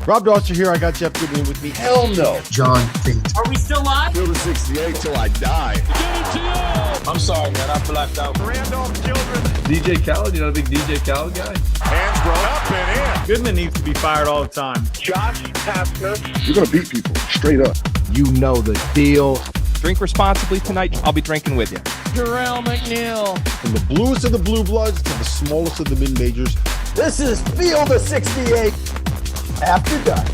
Rob Dauster here. I got Jeff Goodman with me. Hell no. John Fate. Are we still live? Field of 68 till I die. Get it to you. I'm sorry, man. I blacked out. Randolph Children. DJ Khaled, you not a big DJ Khaled guy? Hands thrown up and in. Goodman needs to be fired all the time. Josh Pastner. You're going to beat people, straight up. You know the deal. Drink responsibly tonight. I'll be drinking with you. Jarrell McNeil. From the bluest of the blue bloods to the smallest of the mid-majors. This is Field of 68 After Dark.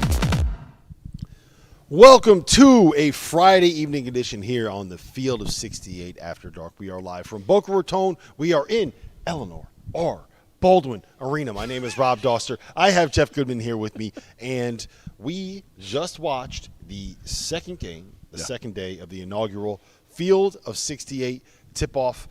Welcome to a Friday evening edition here on the Field of 68 After Dark. We are live from Boca Raton. We are in Eleanor R. Baldwin Arena. My name is Rob Dauster. I have Jeff Goodman here with me, and we just watched the second game, second day of the inaugural Field of 68 Tip-Off.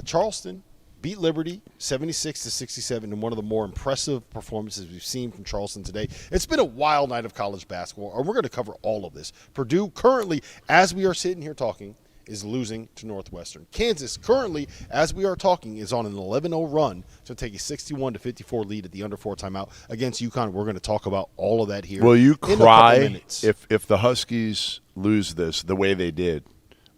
Charleston beat Liberty 76-67 in one of the more impressive performances we've seen from Charleston today. It's been a wild night of college basketball, and we're going to cover all of this. Purdue currently, as we are sitting here talking, is losing to Northwestern. Kansas currently, as we are talking, is on an 11-0 run to take a 61-54 lead at the under 4 timeout against UConn. We're going to talk about all of that here. Will you cry if the Huskies lose this the way they did?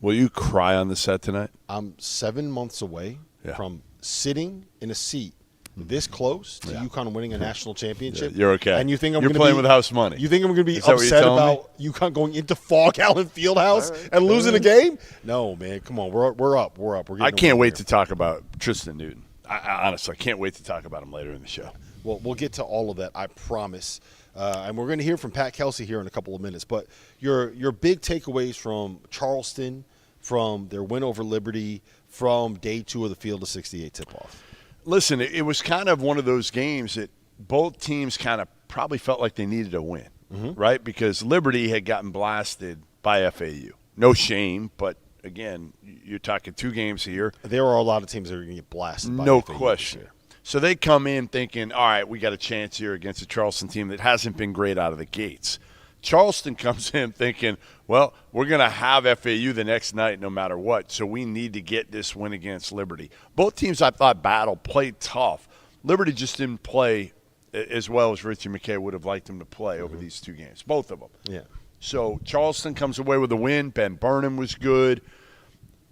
Will you cry on the set tonight? I'm 7 months away from sitting in a seat this close to UConn winning a national championship. You're okay. And you think you're playing with house money? You think I'm going to be upset about UConn going into Fog Allen Fieldhouse and losing a game? No, man. Come on. We're up. I can't wait to talk about Tristan Newton. I honestly can't wait to talk about him later in the show. Well, we'll get to all of that, I promise. And we're going to hear from Pat Kelsey here in a couple of minutes. But your big takeaways from Charleston, from their win over Liberty, from day 2 of the Field of 68 tip-off. Listen, it was kind of one of those games that both teams kind of probably felt like they needed a win, right? Because Liberty had gotten blasted by FAU. No shame, but, again, you're talking 2 games here. There are a lot of teams that are going to get blasted by no FAU question. So they come in thinking, all right, we got a chance here against a Charleston team that hasn't been great out of the gates. Charleston comes in thinking, well, we're going to have FAU the next night no matter what, so we need to get this win against Liberty. Both teams, I thought, played tough. Liberty just didn't play as well as Richie McKay would have liked them to play over these 2 games, both of them. Yeah. So Charleston comes away with a win. Ben Burnham was good.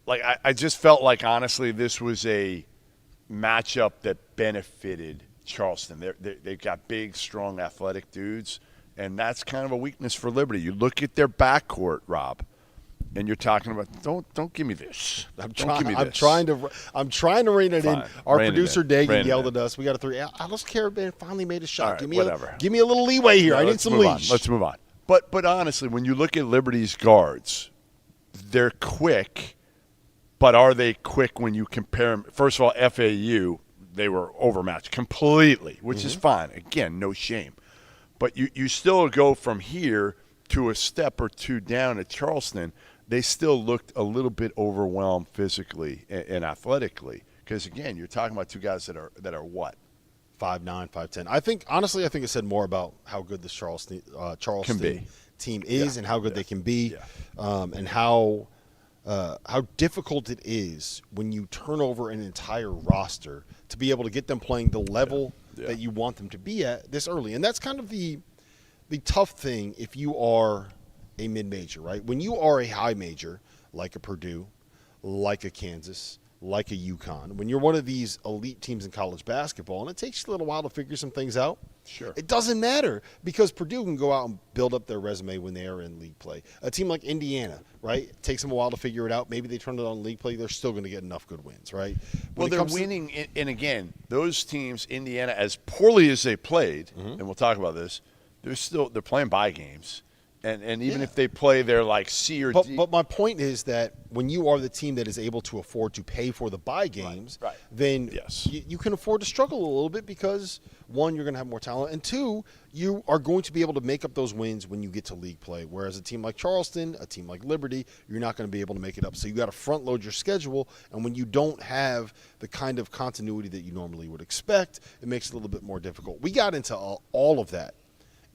Like I just felt like, honestly, this was a matchup that benefited Charleston. They've got big, strong, athletic dudes. And that's kind of a weakness for Liberty. You look at their backcourt, Rob, and you're talking about don't give me this. I'm trying to rein it in. Our producer Dagan yelled at us. We got a 3. Alex Carabin finally made a shot. Right, give me a little leeway here. I need some leash. Let's move on. But honestly, when you look at Liberty's guards, they're quick. But are they quick when you compare them? First of all, FAU, they were overmatched completely, which is fine. Again, no shame. But you still go from here to a step or 2 down at Charleston. They still looked a little bit overwhelmed physically and athletically. Because, again, you're talking about 2 guys that are what? 5'9", 5'10". I think it said more about how good this Charleston team is and how good they can be, and how difficult it is when you turn over an entire roster to be able to get them playing the level that you want them to be at this early. And that's kind of the tough thing if you are a mid-major, right? When you are a high major, like a Purdue, like a Kansas, like a UConn, when you're one of these elite teams in college basketball, and it takes you a little while to figure some things out, it doesn't matter because Purdue can go out and build up their resume when they are in league play. A team like Indiana, right, it takes them a while to figure it out. Maybe they turn it on league play. They're still going to get enough good wins, right? Well, they're winning. And, again, those teams, Indiana, as poorly as they played, and we'll talk about this, they're playing bye games. And even if they play their like C or D. But my point is that when you are the team that is able to afford to pay for the bye games, then you can afford to struggle a little bit because, 1, you're going to have more talent, and 2, you are going to be able to make up those wins when you get to league play. Whereas a team like Charleston, a team like Liberty, you're not going to be able to make it up. So you got to front load your schedule, and when you don't have the kind of continuity that you normally would expect, it makes it a little bit more difficult. We got into all of that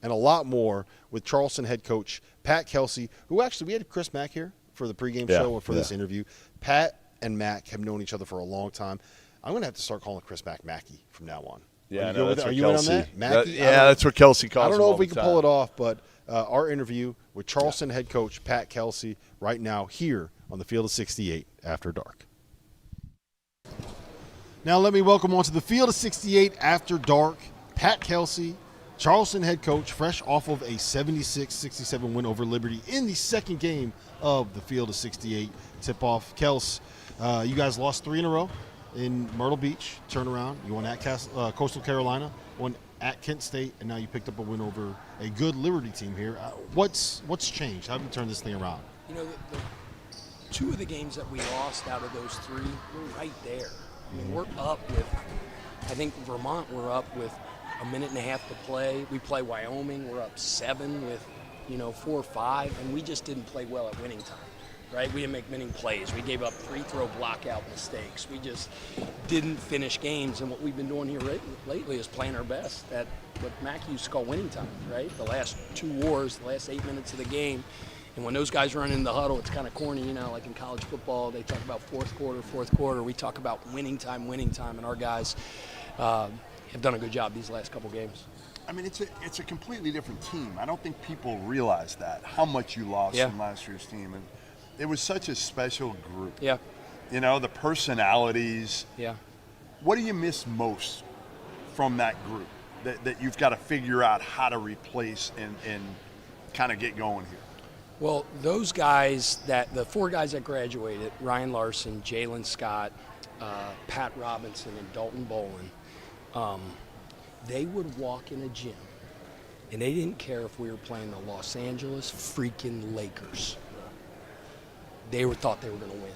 and a lot more with Charleston head coach Pat Kelsey, who actually we had Chris Mack here for the pregame show for this interview. Pat and Mack have known each other for a long time. I'm going to have to start calling Chris Mack Mackey from now on. Yeah, Are you in on that? Mackey? That's what Kelsey calls I don't him know all if we the can time. pull it off, but our interview with Charleston head coach Pat Kelsey right now here on the Field of 68 After Dark. Now let me welcome onto the Field of 68 After Dark Pat Kelsey, Charleston head coach, fresh off of a 76-67 win over Liberty in the second game of the Field of 68 Tip-Off. Kels, you guys lost 3 in a row in Myrtle Beach, turnaround. You won at Coastal Carolina, won at Kent State, and now you picked up a win over a good Liberty team here. What's changed? How do you turn this thing around? You know, the 2 of the games that we lost out of those 3, we're right there. I mean, we're up with, I think Vermont, we're up with a minute and a half to play. We play Wyoming, we're up 7 with, 4 or 5, and we just didn't play well at winning time, right? We didn't make winning plays. We gave up free throw blockout mistakes. We just didn't finish games, and what we've been doing here lately is playing our best at what Mackey used to call winning time, right? The last 2 wars, the last 8 minutes of the game. And when those guys run in the huddle, it's kind of corny, like in college football, they talk about fourth quarter. We talk about winning time, and our guys have done a good job these last couple games. I mean, it's a completely different team. I don't think people realize that, how much you lost from last year's team. And it was such a special group. Yeah. The personalities. Yeah. What do you miss most from that group that you've got to figure out how to replace and kind of get going here? Well, those guys, the 4 guys that graduated, Ryan Larson, Jalen Scott, Pat Robinson, and Dalton Bolin, they would walk in a gym, and they didn't care if we were playing the Los Angeles freaking Lakers. They thought they were going to win.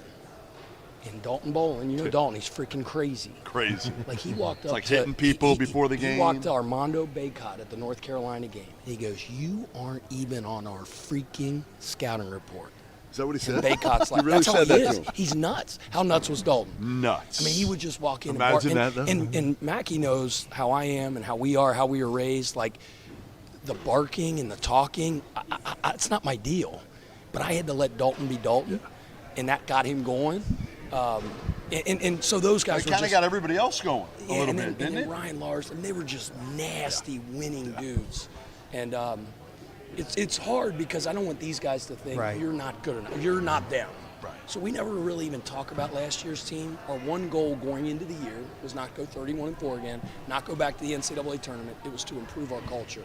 And Dalton Bolin, Dalton, he's freaking crazy. Crazy. Like he walked up like hitting people before the game. He walked to Armando Baycott at the North Carolina game. He goes, "You aren't even on our freaking scouting report." Is that what he said? And Baycott's like, He really that's how said he that is. to him. He's nuts. How nuts was Dalton? Nuts. I mean, he would just walk in Imagine and that, bark. though. And Mackey knows how I am and how we were raised. Like the barking and the talking, it's not my deal. But I had to let Dalton be Dalton, and that got him going. And so those guys kind of got everybody else going a little bit, didn't it? Ryan Larson, they were just nasty winning dudes. And it's hard because I don't want these guys to think you're not good enough. You're not them. Right. So we never really even talk about last year's team. Our one goal going into the year was not go 31-4 again, not go back to the NCAA tournament. It was to improve our culture.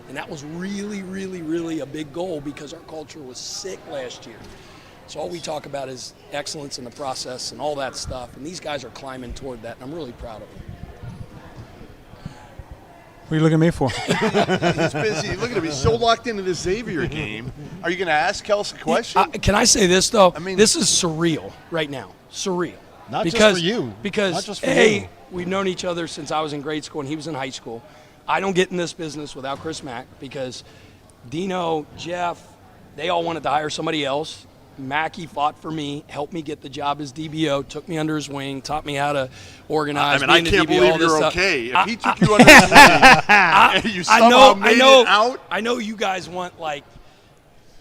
And that was really, really, really a big goal because our culture was sick last year. So all we talk about is excellence in the process and all that stuff. And these guys are climbing toward that, and I'm really proud of them. What are you looking at me for? He's busy. Look at him. He's so locked into the Xavier game. Are you going to ask Kelsey a question? Can I say this, though? I mean, this is surreal right now. Surreal. Not just for you. Because, Not just for you. we've known each other since I was in grade school and he was in high school. I don't get in this business without Chris Mack because Dino, Jeff, they all wanted to hire somebody else. Mackey fought for me, helped me get the job as DBO, took me under his wing, taught me how to organize. I can't believe you're okay. If he took you under his wing, you somehow made it out. I know you guys want like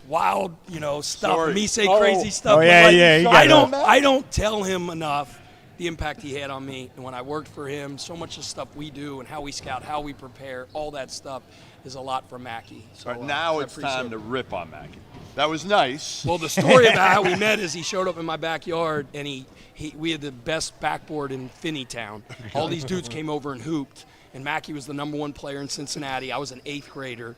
wild, stuff. Sorry. Me say crazy stuff. Oh, yeah, but yeah. I don't tell him enough the impact he had on me. And when I worked for him, so much of the stuff we do and how we scout, how we prepare, all that stuff is a lot from Mackey. So All right, now it's time to rip on Mackey. That was nice. Well, the story about how we met is he showed up in my backyard, and we had the best backboard in Finneytown. All these dudes came over and hooped, and Mackey was the #1 player in Cincinnati. I was an 8th grader,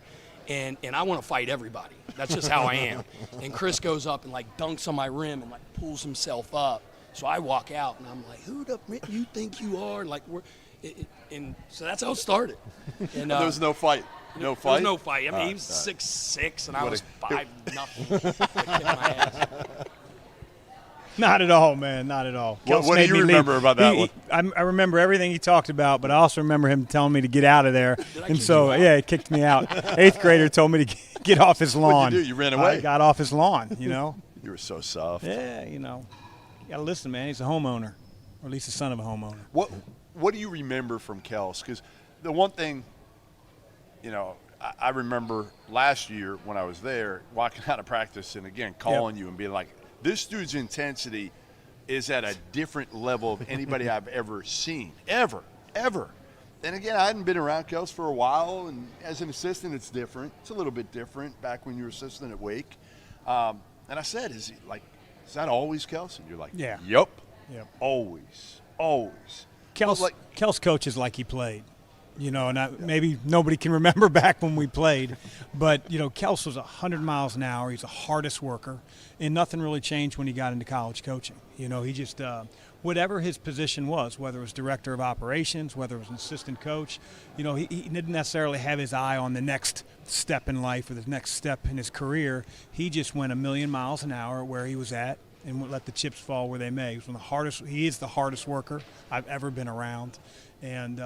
and I want to fight everybody. That's just how I am. And Chris goes up and, dunks on my rim and, pulls himself up. So I walk out, and I'm like, who the you think you are? And so that's how it started. And there was no fight. No fight? There was no fight. I mean, he was 6'6", and I was 5'0". Not at all, man. Not at all. What do you remember about that one? I remember everything he talked about, but I also remember him telling me to get out of there. And so, he kicked me out. 8th grader told me to get off his lawn. What'd you do? You ran away? I got off his lawn, You were so soft. Yeah, You got to listen, man. He's a homeowner, or at least the son of a homeowner. What do you remember from Kels? Because the one thing, I remember last year when I was there, walking out of practice and, again, calling you and being like, this dude's intensity is at a different level of anybody I've ever seen, ever. And again, I hadn't been around Kels for a while, and as an assistant, it's different. It's a little bit different back when you were assistant at Wake. And I said, is that always Kels? And you're like, Yeah. Yep. Always. Kels coaches like he played. And maybe nobody can remember back when we played, but, Kels was 100 miles an hour. He's the hardest worker, and nothing really changed when he got into college coaching. He just whatever his position was, whether it was director of operations, whether it was an assistant coach, he didn't necessarily have his eye on the next step in life or the next step in his career. He just went 1,000,000 miles an hour where he was at and let the chips fall where they may. He is the hardest worker I've ever been around. And,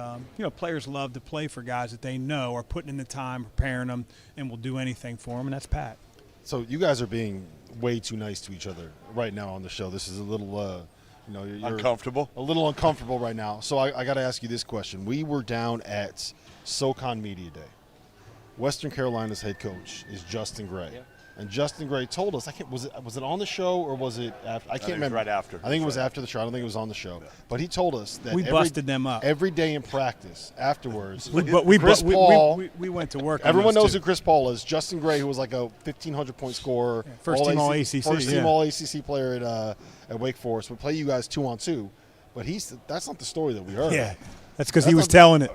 players love to play for guys that they know are putting in the time, preparing them, and will do anything for them, and that's Pat. So you guys are being way too nice to each other right now on the show. This is a little, you're uncomfortable. A little uncomfortable right now. So I got to ask you this question. We were down at SoCon Media Day. Western Carolina's head coach is Justin Gray. Yeah. And Justin Gray told us, was it on the show or was it after? I can't remember. Right after. I think it was after the show. I don't think it was on the show. Yeah. But he told us that we busted them up every day in practice afterwards. we went to work. Everyone knows who Chris Paul is. Justin Gray, who was like a 1,500-point scorer, first team All ACC, first team All ACC player at Wake Forest, would play you guys 2-on-2. But that's not the story that we heard. Yeah. That's because he was telling it.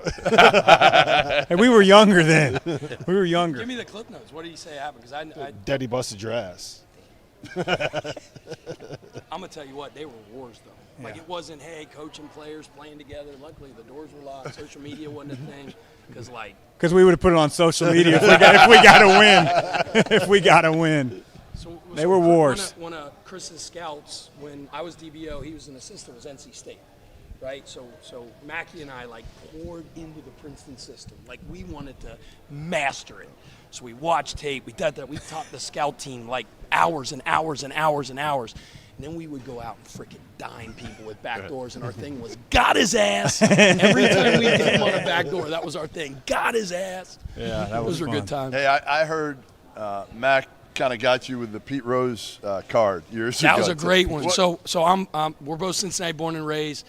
And we were younger then. We were younger. Give me the clip notes. What did he say happened? Because Daddy busted your ass. I'm going to tell you what, they were wars, though. Like, it wasn't, hey, coaching players playing together. Luckily, the doors were locked. Social media wasn't a thing. Because we would have put it on social media if we got to win. If we got to win. So they were wars. One of Chris's scouts, when I was DBO, he was an assistant, was NC State. Right, so Mackie and I poured into the Princeton system. We wanted to master it. So we watched tape. We did that. We taught the scout team hours and hours and hours and hours. And then we would go out and freaking dime people with back doors. And our thing was, got his ass. Every time we did him on a back door, that was our thing. Got his ass. Yeah, those were good times. Hey, I heard Mac kind of got you with the Pete Rose card years ago. That was a great one. So we're both Cincinnati born and raised.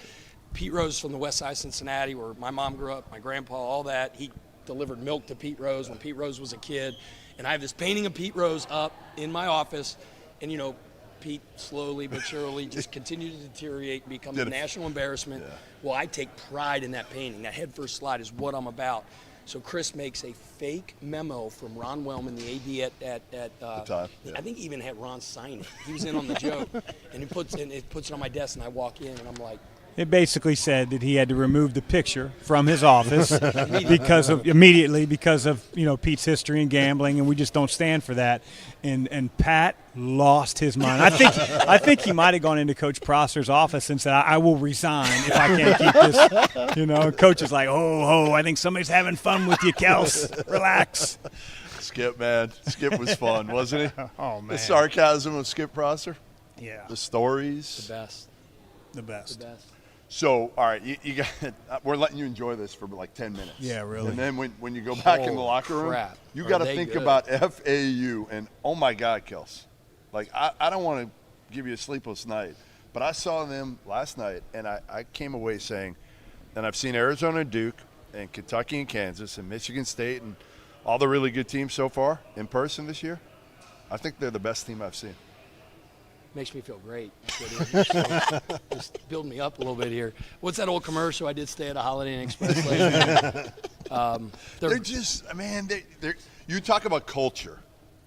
Pete Rose from the west side of Cincinnati, where my mom grew up, my grandpa, all that. He delivered milk to Pete Rose when Pete Rose was a kid. And I have this painting of Pete Rose up in my office. And, Pete slowly but surely just continued to deteriorate and become a national embarrassment. Yeah. Well, I take pride in that painting. That head first slide is what I'm about. So Chris makes a fake memo from Ron Wellman, the AD at the time. Yeah. I think he even had Ron sign it. He was in on the joke. And it puts it on my desk, and I walk in, and I'm like, it basically said that he had to remove the picture from his office because of Pete's history in gambling, and we just don't stand for that. And Pat lost his mind. I think he might have gone into Coach Prosser's office and said, "I will resign if I can't keep this." Coach is like, "Oh, I think somebody's having fun with you, Kels. Relax." Skip, man. Skip was fun, wasn't he? Oh man. The sarcasm of Skip Prosser. Yeah. The stories. The best. So, all right, you got. We're letting you enjoy this for 10 minutes. Yeah, really. And then when you go back in the locker room, you got to think about FAU. And, oh, my God, Kels. I don't want to give you a sleepless night, but I saw them last night, and I came away saying, and I've seen Arizona and Duke and Kentucky and Kansas and Michigan State and all the really good teams so far in person this year. I think they're the best team I've seen. Makes me feel great. Just build me up a little bit here. What's that old commercial? I did stay at a Holiday Inn Express later. They're just, man, you talk about culture,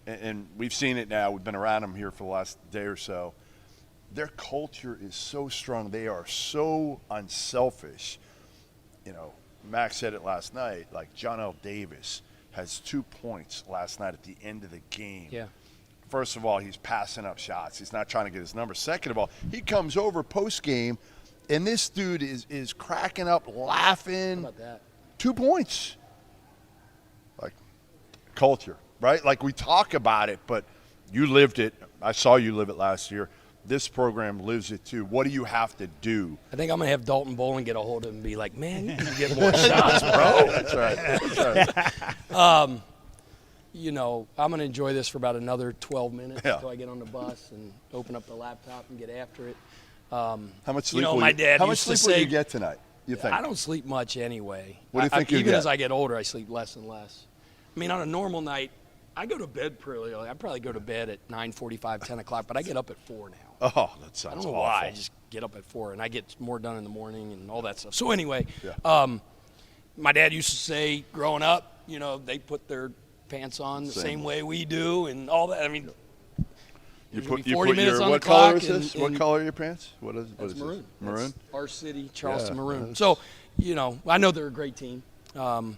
and we've seen it now. We've been around them here for the last day or so. Their culture is so strong. They are so unselfish. Max said it last night, John L. Davis has 2 points last night at the end of the game. Yeah. First of all, he's passing up shots. He's not trying to get his number. Second of all, he comes over post-game, and this dude is cracking up, laughing. How about that? 2 points. Culture, right? We talk about it, but you lived it. I saw you live it last year. This program lives it, too. What do you have to do? I think I'm going to have Dalton Bowling get a hold of him and be like, man, you can get more shots, bro. That's right. I'm going to enjoy this for about another 12 minutes until I get on the bus and open up the laptop and get after it. How much sleep will my dad How much used to sleep will say, you get tonight? You think? I don't sleep much anyway. What do you think you even get? as I get older, I sleep less and less. I mean, on a normal night, I go to bed pretty early. I probably go to bed at 9:45, 10 o'clock, but I get up at 4 now. Oh, that sounds I don't know awful. why. I just get up at 4, and I get more done in the morning and all that stuff. So anyway, my dad used to say, growing up, you know, they put their pants on the same way we do, and all that. I mean, You there's put, gonna be you 40 put minutes your on what the clock. color is this? What and color are your pants? What is That's this? maroon. Maroon? That's our city, Charleston Yeah, Maroon. that's- So, you know, I know they're a great team. We're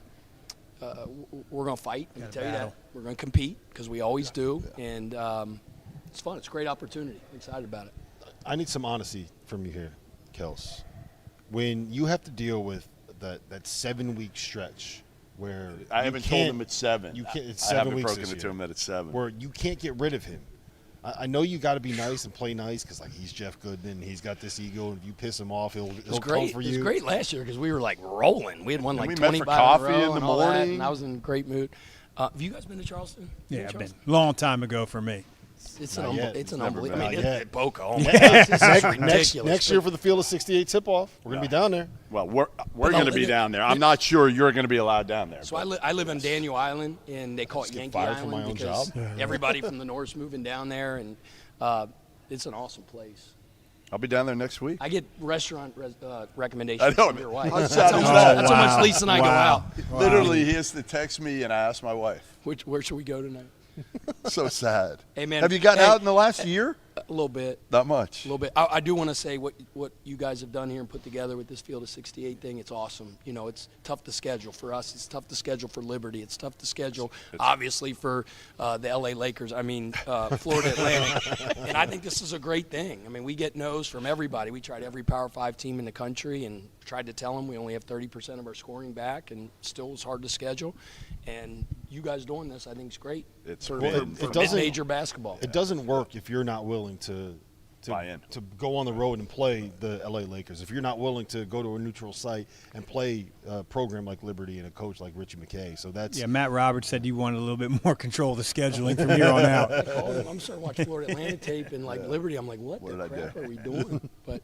going to fight. I can tell you that. We're going to compete because we always do. And it's fun. It's a great opportunity. I'm excited about it. I need some honesty from you here, Kels. When you have to deal with that 7-week stretch where I haven't told him it's 7. You can't. It's I 7 haven't weeks broken this it to year, him that it's 7. where you can't get rid of him. I know you got to be nice and play nice because like he's Jeff Goodman, he's got this ego, and if you piss him off, he'll come for you. It was great last year because we were like rolling. We had won And like we met 25 for coffee in a row in the and all that, morning. and I was in a great mood. Have you guys been to Charleston? Yeah, I've been. Long time ago for me. It's Not an yet. it's an Never unbelievable. I been. mean, Not it's yet. at Boca. Oh my gosh, this is ridiculous. Next year for the Field of 68 Tip-Off, we're gonna be down there. Well, we're going to be down there. I'm not sure you're going to be allowed down there. So I live on Daniel Island, and they call it get Yankee fired from Island my own because job? everybody from the North's moving down there, and it's an awesome place. I'll be down there next week. I get restaurant recommendations I know. from your wife. How sad is That's that? how much Lisa and I go out. Literally, he has to text me, and I ask my wife. Where should we go tonight? So sad. Hey, man. Have you gotten Hey, out in the last year? A little bit. Not much. A little bit. I do want to say what you guys have done here and put together with this Field of 68 thing. It's awesome. You know, it's tough to schedule for us. It's tough to schedule for Liberty. It's tough to schedule, obviously, for the L.A. Lakers. I mean, Florida Atlantic. And I think this is a great thing. I mean, we get no's from everybody. We tried every Power 5 team in the country and tried to tell them we only have 30% of our scoring back, and still it's hard to schedule. And you guys doing this, I think, is great. It's for been- it doesn't- mid-major basketball. It doesn't work if you're not willing to Buy in. to go on the road and play the LA Lakers. If you're not willing to go to a neutral site and play a program like Liberty and a coach like Richie McKay. So that's Yeah, Matt Roberts said you wanted a little bit more control of the scheduling from here on out. I'm starting to watch Florida Atlantic tape and like Liberty. I'm like, what What the did I crap do? are we doing? But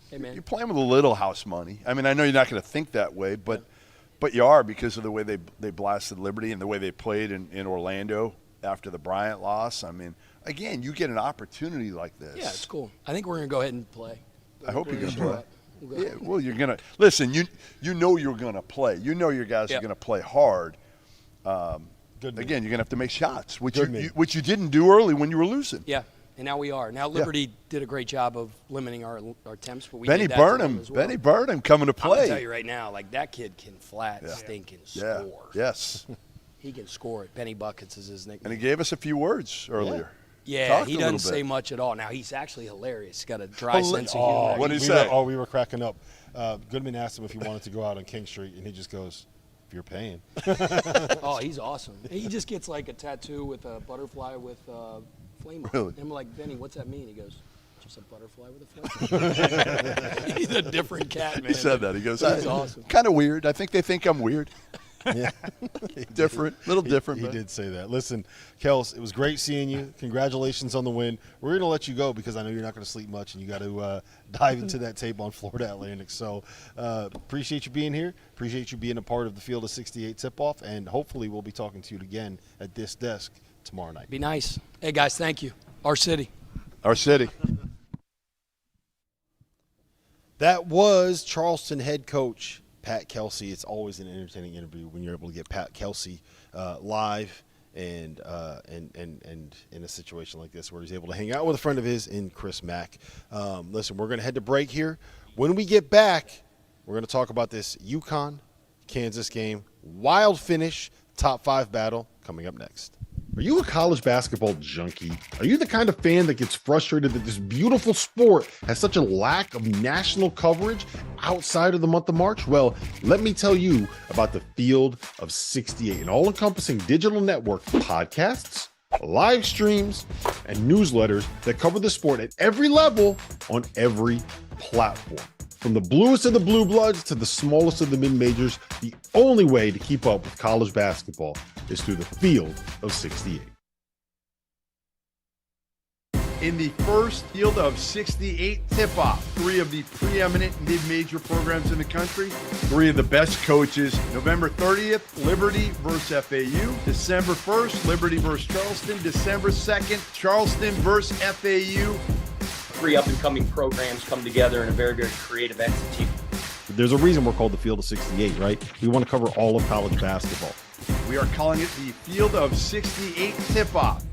hey, man, You're playing with a little house money. I mean, I know you're not going to think that way, but you are because of the way they blasted Liberty and the way they played in Orlando after the Bryant loss. I mean, again, you get an opportunity like this. yeah, it's cool. I think we're gonna go ahead and play. I hope you're We're going to show play. up. We'll go. Yeah, well, you're going to – listen, you know you're going to play. You know your guys are Yep. going to play hard. good. Again, you're going to have to make shots, which Good you didn't do early when you were losing. Yeah, and now we are. Now Liberty did a great job of limiting our attempts, but we Benny did that to them Burnham, as well. Benny Burnham coming to I'm gonna play. tell you right now, like that kid can flat stinking Yeah. score. Yes. He can score it. Benny Buckets is his nickname. And he gave us a few words earlier. Yeah, Talked he a little doesn't say bit. much at all. Now he's actually hilarious. He's got a dry Hila- sense of humor. What did he we say? Were, we were cracking up. Goodman asked him if he wanted to go out on King Street, and he just goes, "If you're paying." Oh, he's awesome. He just gets like a tattoo with a butterfly with flame on it. Really? And I'm like, Benny, what's that mean? He goes, just a butterfly with a flame. He's a different cat, man. He said that. He goes, He's awesome. Kind of weird. I think they think I'm weird. Yeah, Different. Little different. He but did say that. Listen, Kels, it was great seeing you. Congratulations on the win. We're going to let you go because I know you're not going to sleep much, and you got to dive into that tape on Florida Atlantic. So appreciate you being here. Appreciate you being a part of the Field of 68 Tip-Off, and hopefully we'll be talking to you again at this desk tomorrow night. Be nice. Hey, guys, thank you. Our city. Our city. That was Charleston head coach Pat Kelsey. It's always an entertaining interview when you're able to get Pat Kelsey live and in a situation like this where he's able to hang out with a friend of his in Chris Mack. Listen, we're going to head to break here. When we get back, we're going to talk about this UConn-Kansas game. Wild finish, top 5 battle coming up next. Are you a college basketball junkie? Are you the kind of fan that gets frustrated that this beautiful sport has such a lack of national coverage outside of the month of March? Well, let me tell you about the Field of 68, an all-encompassing digital network of podcasts, live streams, and newsletters that cover the sport at every level on every platform. From the bluest of the blue bloods to the smallest of the mid-majors, the only way to keep up with college basketball is through the Field of 68. in the first Field of 68 Tip-Off. 3 of the preeminent mid-major programs in the country, 3 of the best coaches. November 30th, Liberty versus FAU. December 1st, Liberty versus Charleston. December 2nd, Charleston versus FAU. 3 up-and-coming programs come together in a very, very creative execution. There's a reason we're called the Field of 68, right? We want to cover all of college basketball. We are calling it the Field of 68 Tip-Off.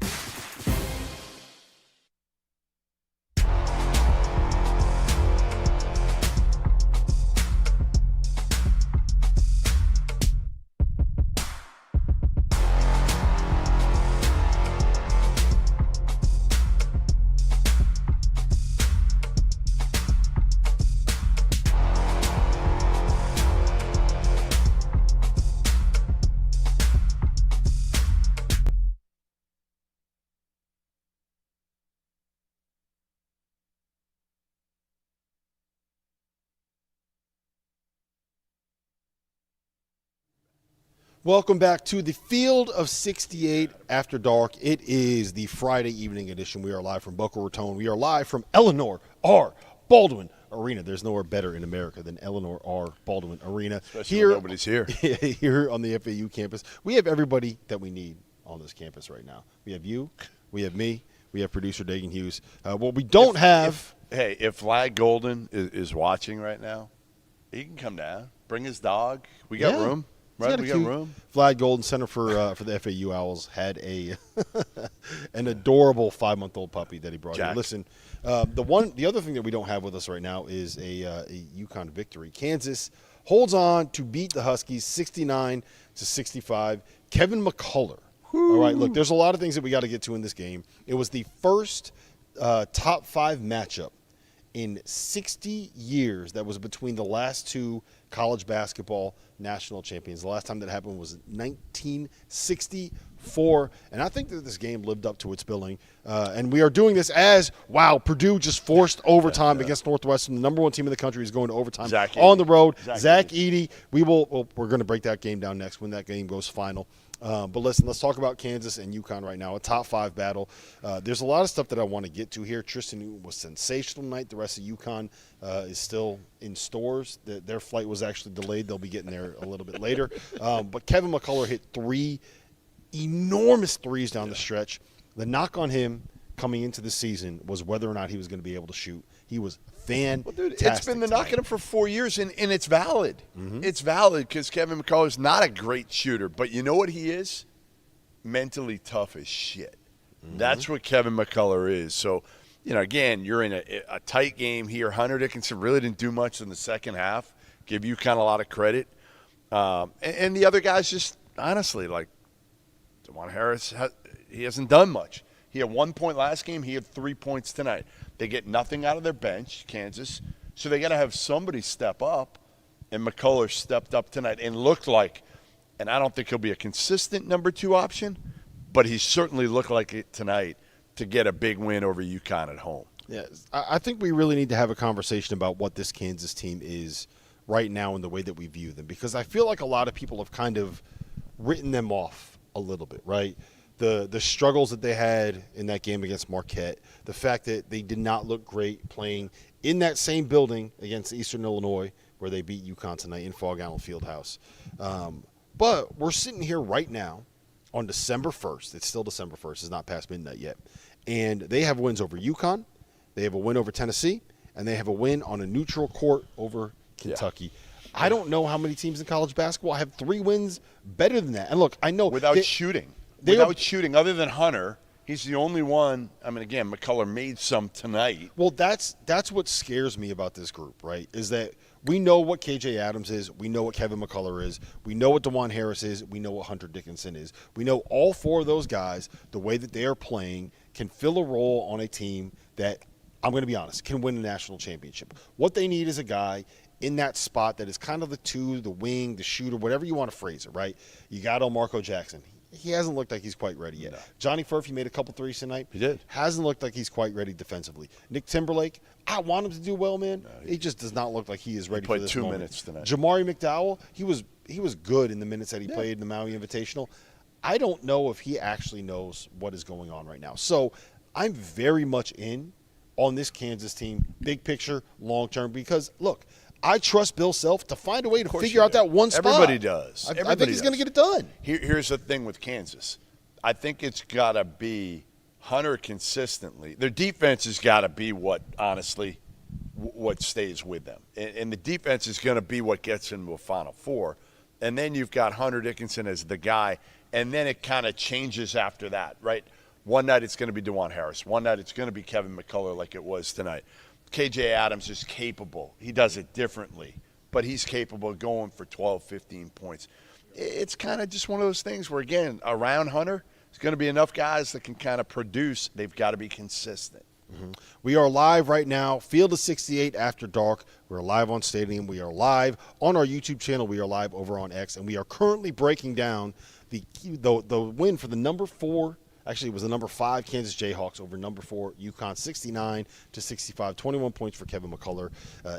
Welcome back to the Field of 68 After Dark. It is the Friday evening edition. We are live from Boca Raton. We are live from Eleanor R. Baldwin Arena. There's nowhere better in America than Eleanor R. Baldwin Arena. Especially when nobody's here. Here on the FAU campus. We have everybody that we need on this campus right now. We have you. We have me. We have producer Dagan Hughes. What we don't have. If Flag Golden is watching right now, he can come down. Bring his dog. We got room. Right, we got room. Flag Golden Center for the FAU Owls had an adorable 5-month-old puppy that he brought in. Listen, the other thing that we don't have with us right now is a UConn victory. Kansas holds on to beat the Huskies 69-65. Kevin McCullough. All right, look, there's a lot of things that we got to get to in this game. It was the first top 5 matchup in 60 years that was between the last 2 college basketball national champions. The last time that happened was 1964, and I think that this game lived up to its billing. And we are doing this as, Purdue just forced overtime against Northwestern. The number 1 team in the country is going to overtime on the road. Zach Edey. We're going to break that game down next when that game goes final. But listen, let's talk about Kansas and UConn right now, a top 5 battle. There's a lot of stuff that I want to get to here. Tristan Newton was sensational tonight. The rest of UConn is still in stores. Their flight was actually delayed. They'll be getting there a little bit later. But Kevin McCullough hit 3 enormous threes down the stretch. The knock on him coming into the season was whether or not he was going to be able to shoot. He was fantastic. Well, dude, it's been the knock on him for 4 years, and it's valid. Mm-hmm. It's valid because Kevin McCullough is not a great shooter, but you know what he is? Mentally tough as shit. Mm-hmm. That's what Kevin McCullough is. So, again, you're in a tight game here. Hunter Dickinson really didn't do much in the second half. Give you kind of a lot of credit. And the other guys just, honestly, like DeJuan Harris, he hasn't done much. He had 1 point last game. He had 3 points tonight. They get nothing out of their bench, Kansas, so they got to have somebody step up, and McCullough stepped up tonight and looked like, and I don't think he'll be a consistent number 2 option, but he certainly looked like it tonight to get a big win over UConn at home. Yeah, I think we really need to have a conversation about what this Kansas team is right now and the way that we view them, because I feel like a lot of people have kind of written them off a little bit, right? The struggles that they had in that game against Marquette, the fact that they did not look great playing in that same building against Eastern Illinois where they beat UConn tonight in Fog Allen Fieldhouse. But we're sitting here right now on December 1st. It's still December 1st. It's not past midnight yet. And they have wins over UConn. They have a win over Tennessee. And they have a win on a neutral court over Kentucky. Yeah. I don't know how many teams in college basketball have 3 wins better than that. And look, I know. Without shooting. Other than Hunter, he's the only one. I mean, again, McCullough made some tonight. Well, that's what scares me about this group, right, is that we know what KJ Adams is. We know what Kevin McCullough is. We know what DeJuan Harris is. We know what Hunter Dickinson is. We know all 4 of those guys, the way that they are playing, can fill a role on a team that, I'm going to be honest, can win a national championship. What they need is a guy in that spot that is kind of the 2, the wing, the shooter, whatever you want to phrase it, right? You got Marco Jackson. He hasn't looked like he's quite ready yet. No. Johnny Furphy made a couple threes tonight. He did. Hasn't looked like he's quite ready defensively. Nick Timberlake, I want him to do well, man. No, he just does not look like he is ready for this moment. Played 2 minutes tonight. Jamari McDowell, he was good in the minutes that he played in the Maui Invitational. I don't know if he actually knows what is going on right now. So I'm very much in on this Kansas team, big picture, long term, because, look, I trust Bill Self to find a way to figure out that one spot. Everybody does. I think he's going to get it done. Here's the thing with Kansas. I think it's got to be Hunter consistently. Their defense has got to be what stays with them. And the defense is going to be what gets into a Final Four. And then you've got Hunter Dickinson as the guy, and then it kind of changes after that, right? One night it's going to be DeJuan Harris. One night it's going to be Kevin McCullough like it was tonight. KJ Adams is capable. He does it differently, but he's capable of going for 12, 15 points. It's kind of just one of those things where, again, around Hunter, there's going to be enough guys that can kind of produce. They've got to be consistent. Mm-hmm. We are live right now, Field of 68 After Dark. We're live on Stadium. We are live on our YouTube channel. We are live over on X, and we are currently breaking down the win for the number 4. Actually, it was the number 5 Kansas Jayhawks over number 4 UConn, 69-65. 21 points for Kevin McCullough,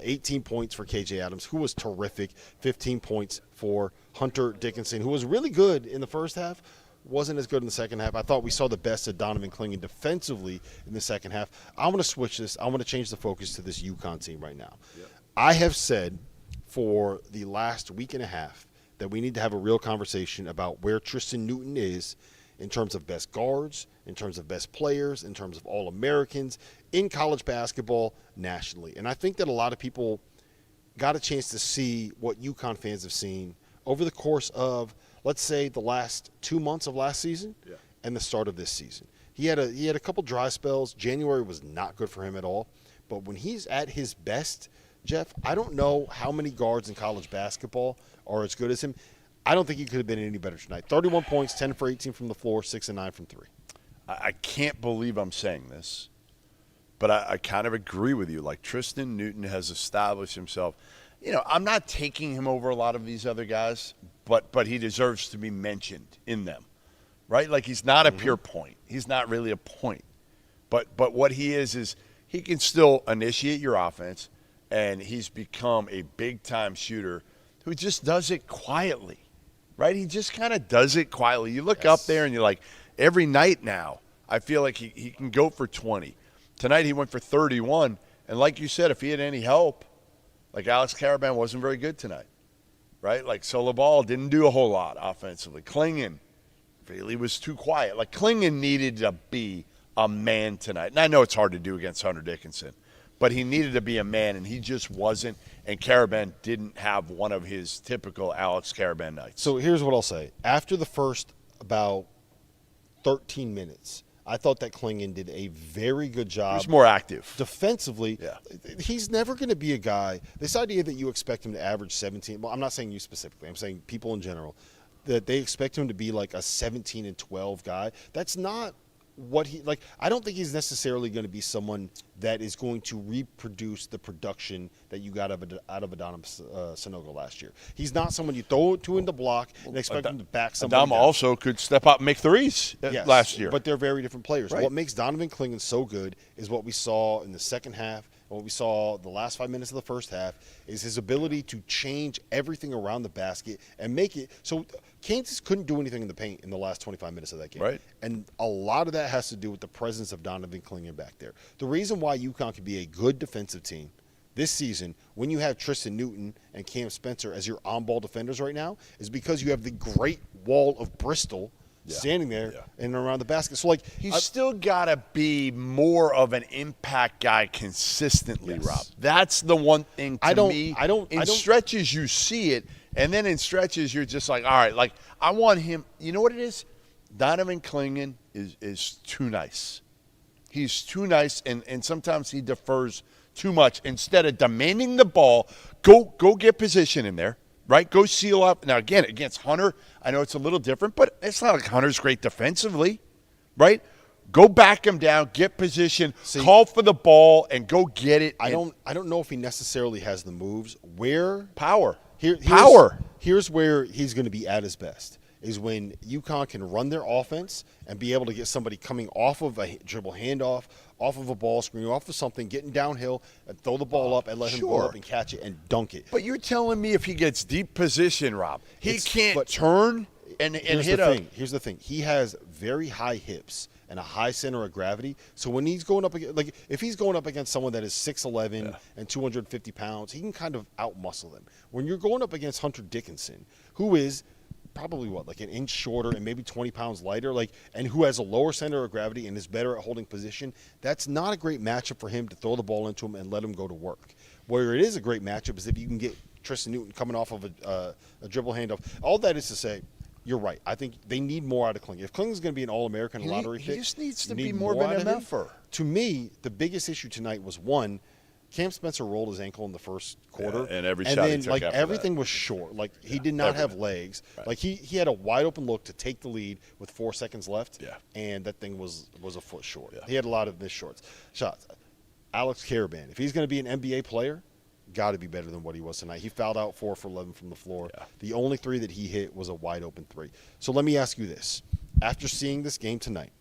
18 points for KJ Adams, who was terrific. 15 points for Hunter Dickinson, who was really good in the first half. Wasn't as good in the second half. I thought we saw the best of Donovan Clingan defensively in the second half. I want to switch this. I want to change the focus to this UConn team right now. Yep. I have said for the last week and a half that we need to have a real conversation about where Tristan Newton is in terms of best guards, in terms of best players, in terms of All-Americans, in college basketball nationally. And I think that a lot of people got a chance to see what UConn fans have seen over the course of, let's say, the last 2 months of last season and the start of this season. He had a couple dry spells. January was not good for him at all. But when he's at his best, Jeff, I don't know how many guards in college basketball are as good as him. I don't think he could have been any better tonight. 31 points, 10 for 18 from the floor, 6 and 9 from 3. I can't believe I'm saying this, but I kind of agree with you. Like, Tristan Newton has established himself. You know, I'm not taking him over a lot of these other guys, but he deserves to be mentioned in them, right? Like, he's not a pure point. He's not really a point. But what he is he can still initiate your offense, and he's become a big-time shooter who just does it quietly. Right? He just kind of does it quietly. You look up there and you're like, every night now, I feel like he can go for 20. Tonight he went for 31. And like you said, if he had any help, like Alex Caravan wasn't very good tonight. Right? Like, Solo Ball didn't do a whole lot offensively. Clingan really was too quiet. Like, Clingan needed to be a man tonight. And I know it's hard to do against Hunter Dickinson, but he needed to be a man, and he just wasn't. And Caravan didn't have one of his typical Alex Caravan nights. So here's what I'll say. After the first about 13 minutes, I thought that Clingan did a very good job. He was more active. Defensively, he's never going to be a guy. This idea that you expect him to average 17, well, I'm not saying you specifically. I'm saying people in general, that they expect him to be like a 17 and 12 guy. That's not what he like. I don't think he's necessarily going to be someone that is going to reproduce the production that you got out of Adama Sanogo last year. He's not someone you throw it to in the block and expect him to back somebody Adama down. also could step up and make threes last year. But they're very different players. Right. What makes Donovan Clingan so good is what we saw in the second half. What we saw the last 5 minutes of the first half is his ability to change everything around the basket and make it so Kansas couldn't do anything in the paint in the last 25 minutes of that game. Right. And a lot of that has to do with the presence of Donovan Clingan back there. The reason why UConn could be a good defensive team this season when you have Tristan Newton and Cam Spencer as your on-ball defenders right now is because you have the Great Wall of Bristol standing there and around the basket. So, like, he's still got to be more of an impact guy consistently, Rob. That's the one thing to me. In stretches, you see it, and then in stretches, you're just like, all right, like, I want him. You know what it is? Donovan Clingan is too nice. He's too nice, and sometimes he defers too much. Instead of demanding the ball, go get position in there. Right? Go seal up. Now, again, against Hunter, I know it's a little different, but it's not like Hunter's great defensively, right? Go back him down, get position, call for the ball, and go get it. I don't know if he necessarily has the moves. Power. Here's where he's going to be at his best, is when UConn can run their offense and be able to get somebody coming off of a dribble handoff, off of a ball screen, off of something, getting downhill, and throw the ball up and let him go up and catch it and dunk it. But you're telling me if he gets deep position, Rob, he can't turn and hit Here's the thing. He has very high hips and a high center of gravity. So when he's going up against, like if he's going up against someone that is 6'11" and 250 pounds, he can kind of outmuscle them. When you're going up against Hunter Dickinson, who is probably like an inch shorter and maybe 20 pounds lighter, and who has a lower center of gravity and is better at holding position, that's not a great matchup for him to throw the ball into him and let him go to work. Where it is a great matchup is if you can get Tristan Newton coming off of a dribble handoff. All that is to say, you're right. I think they need more out of Kling. If Kling's going to be an All-American lottery pick, he just needs to be more of an MFer. To me, the biggest issue tonight was, one, Cam Spencer rolled his ankle in the first quarter, and every shot then he took after everything that. was short. He did not have legs. Right. He had a wide open look to take the lead with 4 seconds left, and that thing was a foot short. He had a lot of missed shots. Alex Caravan, if he's going to be an NBA player, got to be better than what he was tonight. He fouled out 4 for 11 from the floor. The only 3 that he hit was a wide open 3. So let me ask you this: after seeing this game tonight,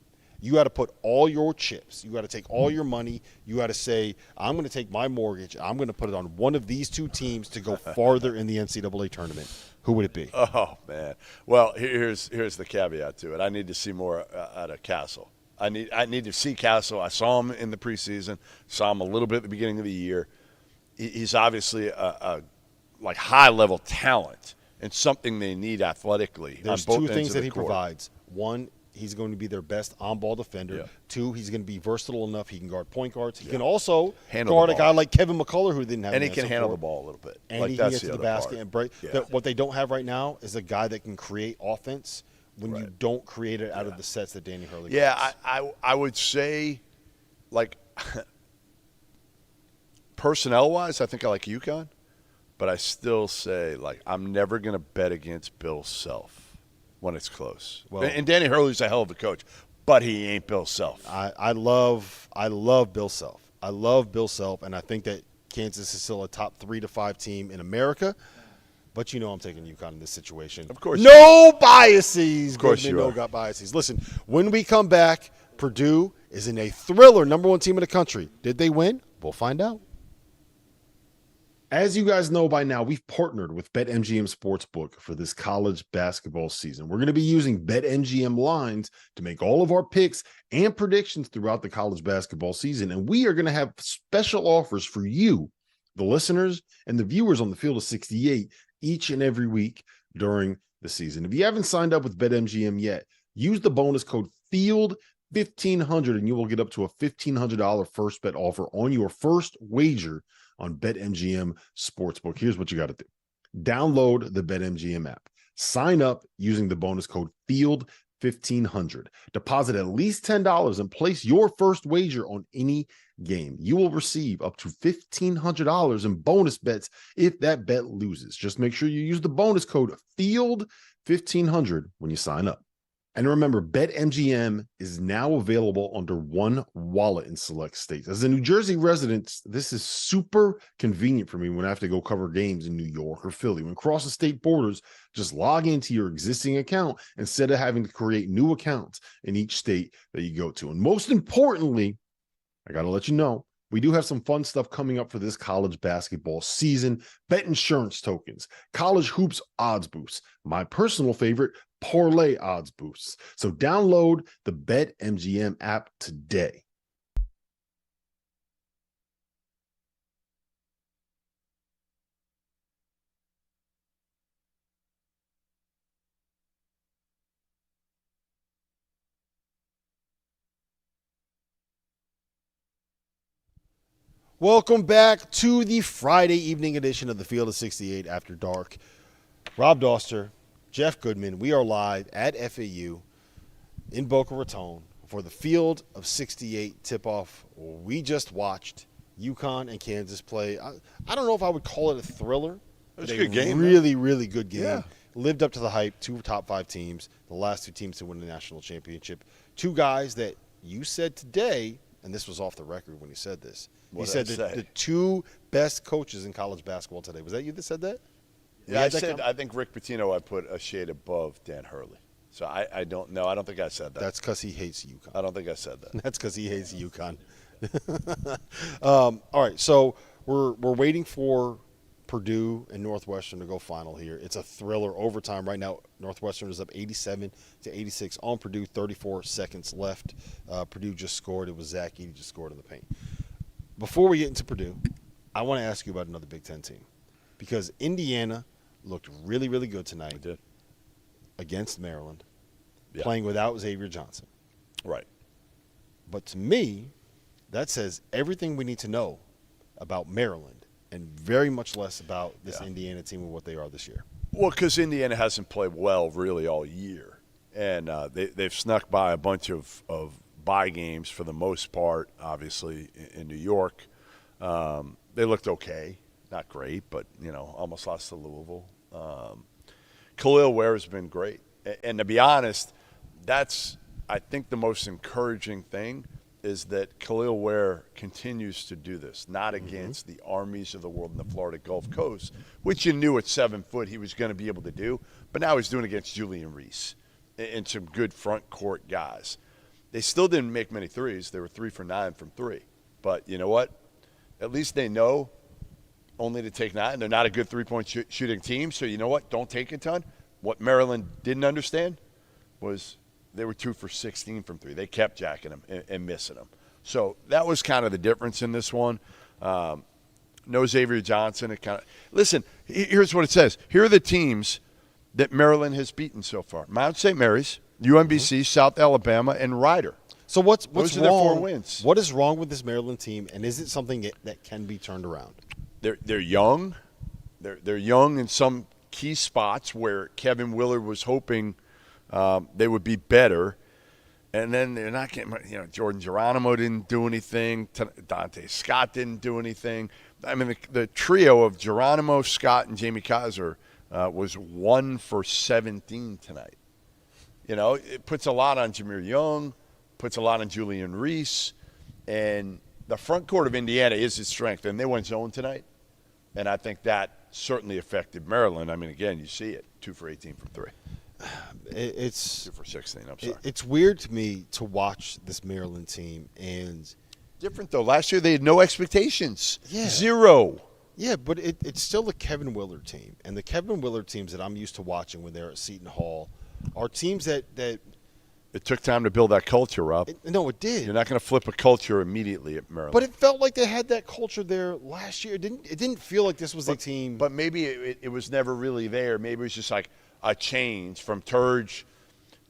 you got to put all your chips. You got to take all your money. You got to say, I'm going to take my mortgage. I'm going to put it on one of these 2 teams to go farther in the NCAA tournament. Who would it be? Oh, man. Well, here's the caveat to it. I need to see more out of Castle. I need to see Castle. I saw him in the preseason. Saw him a little bit at the beginning of the year. He's obviously a high-level talent and something they need athletically. There's 2 things that he provides. 1, he's going to be their best on-ball defender. Yeah. 2, he's going to be versatile enough. He can guard point guards. He can also handle guard a guy like Kevin McCullough, who didn't have. And he can handle the ball a little bit. And he can get to the basket and break. What they don't have right now is a guy that can create offense when you don't create it out of the sets that Danny Hurley Yeah, gets. I would say, personnel-wise, I think I like UConn. But I still say, I'm never going to bet against Bill Self when it's close. Well, and Danny Hurley's a hell of a coach, but he ain't Bill Self. I love Bill Self. I love Bill Self, and I think that Kansas is still a top 3 to 5 team in America. But I'm taking UConn in this situation. Of course. No biases. Of course you are. No got biases. Listen, when we come back, Purdue is in a thriller, #1 team in the country. Did they win? We'll find out. As you guys know by now, we've partnered with BetMGM Sportsbook for this college basketball season. We're going to be using BetMGM lines to make all of our picks and predictions throughout the college basketball season. And we are going to have special offers for you, the listeners and the viewers on the Field of 68 each and every week during the season. If you haven't signed up with BetMGM yet, use the bonus code FIELD1500 and you will get up to a $1,500 first bet offer on your first wager on BetMGM Sportsbook. Here's what you got to do. Download the BetMGM app. Sign up using the bonus code FIELD1500. Deposit at least $10 and place your first wager on any game. You will receive up to $1,500 in bonus bets if that bet loses. Just make sure you use the bonus code FIELD1500 when you sign up. And remember, BetMGM is now available under one wallet in select states. As a New Jersey resident, this is super convenient for me when I have to go cover games in New York or Philly. When crossing state borders, just log into your existing account instead of having to create new accounts in each state that you go to. And most importantly, I got to let you know, we do have some fun stuff coming up for this college basketball season. Bet insurance tokens, college hoops odds boosts, my personal favorite, parlay odds boosts. So download the BetMGM app today. Welcome back to the Friday evening edition of the Field of 68 After Dark. Rob Dauster, Jeff Goodman, we are live at FAU in Boca Raton for the Field of 68 Tip-Off. We just watched UConn and Kansas play. I don't know if I would call it a thriller. It was a good game. Really, really good game. Yeah. Lived up to the hype. 2 top 5 teams, the last 2 teams to win the national championship. 2 guys that you said today, and this was off the record when you said this. You said the 2 best coaches in college basketball today. Was that you that said that? Yeah, I think Rick Pitino I put a shade above Dan Hurley. So I don't know. I don't think I said that. That's because he hates UConn. I don't think I said that. That's because he hates UConn. All right, so we're waiting for Purdue and Northwestern to go final here. It's a thriller overtime right now. Northwestern is up 87-86 on Purdue. 34 seconds left. Purdue just scored. It was Zach Edey just scored in the paint. Before we get into Purdue, I want to ask you about another Big Ten team because Indiana looked really, really good tonight. It did. Against Maryland, yeah. Playing without Xavier Johnson. Right. But to me, that says everything we need to know about Maryland and very much less about this Indiana team and what they are this year. Well, because Indiana hasn't played well really all year. And they've snuck by a bunch of bye games for the most part, obviously, in New York. They looked okay. Not great, but, almost lost to Louisville. Khalil Ware has been great. And to be honest, that's, I think, the most encouraging thing is that Khalil Ware continues to do this, not against the armies of the world in the Florida Gulf Coast, which you knew at 7 foot he was going to be able to do, but now he's doing it against Julian Reese and some good front court guys. They still didn't make many threes. They were 3 for 9 from 3. But you know what? At least they know only to take 9. They're not a good three-point shooting team, so you know what? Don't take a ton. What Maryland didn't understand was they were 2 for 16 from 3. They kept jacking them and missing them. So that was kind of the difference in this one. No Xavier Johnson. Listen, here's what it says. Here are the teams that Maryland has beaten so far. Mount St. Mary's, UMBC, South Alabama, and Rider. So what's Those wrong? Are their 4 wins. What is wrong with this Maryland team, and is it something that can be turned around? They're young. They're young in some key spots where Kevin Willard was hoping they would be better. And then they're not getting, Jordan Geronimo didn't do anything. Dante Scott didn't do anything. I mean, the trio of Geronimo, Scott, and Jamie Kaiser was 1 for 17 tonight. It puts a lot on Jameer Young, puts a lot on Julian Reese, and the front court of Indiana is its strength, and they went zone tonight. And I think that certainly affected Maryland. I mean, again, you see it, 2 for 18 from 3. It's 2 for 16. I'm sorry. It's weird to me to watch this Maryland team, and different though. Last year they had no expectations. Yeah. 0. Yeah, but it's still the Kevin Willard team, and the Kevin Willard teams that I'm used to watching when they're at Seton Hall are teams that it took time to build that culture up. No, it did. You're not going to flip a culture immediately at Maryland. But it felt like they had that culture there last year. It didn't feel like this was a team. But maybe it was never really there. Maybe it was just like a change from Turge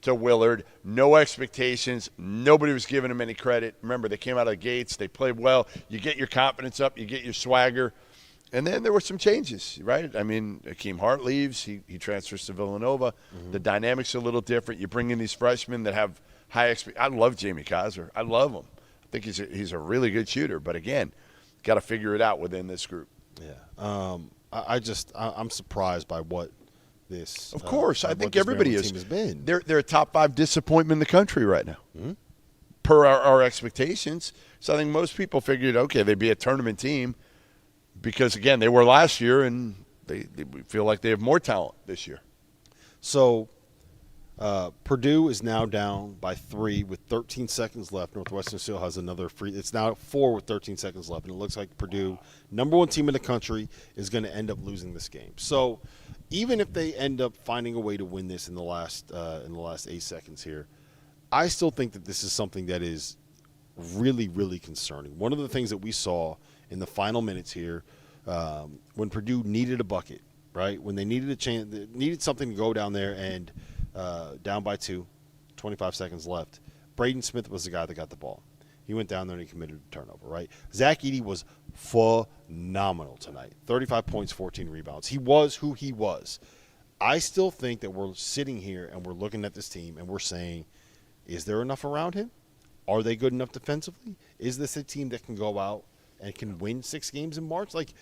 to Willard. No expectations. Nobody was giving them any credit. Remember, they came out of the gates. They played well. You get your confidence up. You get your swagger. And then there were some changes, right? I mean, Akeem Hart leaves. He transfers to Villanova. Mm-hmm. The dynamics are a little different. You bring in these freshmen that have high expectations. I love Jamie Kaiser. I love him. I think he's a really good shooter. But, again, got to figure it out within this group. Yeah. I'm surprised by what this. Of course. I think team everybody is. Has been. They're a top 5 disappointment in the country right now, mm-hmm. per our expectations. So I think most people figured, okay, they'd be a tournament team. Because, again, they were last year, and they feel like they have more talent this year. So Purdue is now down by 3 with 13 seconds left. Northwestern still has another free. It's now 4 with 13 seconds left, and it looks like Purdue, number 1 team in the country, is going to end up losing this game. So even if they end up finding a way to win this in the last 8 seconds here, I still think that this is something that is really, really concerning. One of the things that we saw in the final minutes here, when Purdue needed a bucket, right? When they needed a chance, they needed something to go down there and down by 2, 25 seconds left. Braden Smith was the guy that got the ball. He went down there and he committed a turnover, right? Zach Edey was phenomenal tonight. 35 points, 14 rebounds. He was who he was. I still think that we're sitting here and we're looking at this team and we're saying, is there enough around him? Are they good enough defensively? Is this a team that can go out and can win 6 games in March? Like,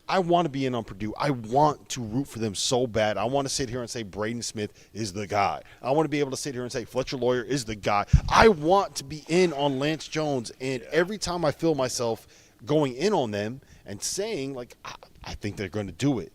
I want to be in on Purdue. I want to root for them so bad. I want to sit here and say Braden Smith is the guy. I want to be able to sit here and say Fletcher Lawyer is the guy. I want to be in on Lance Jones. And every time I feel myself going in on them and saying, like, I think they're going to do it,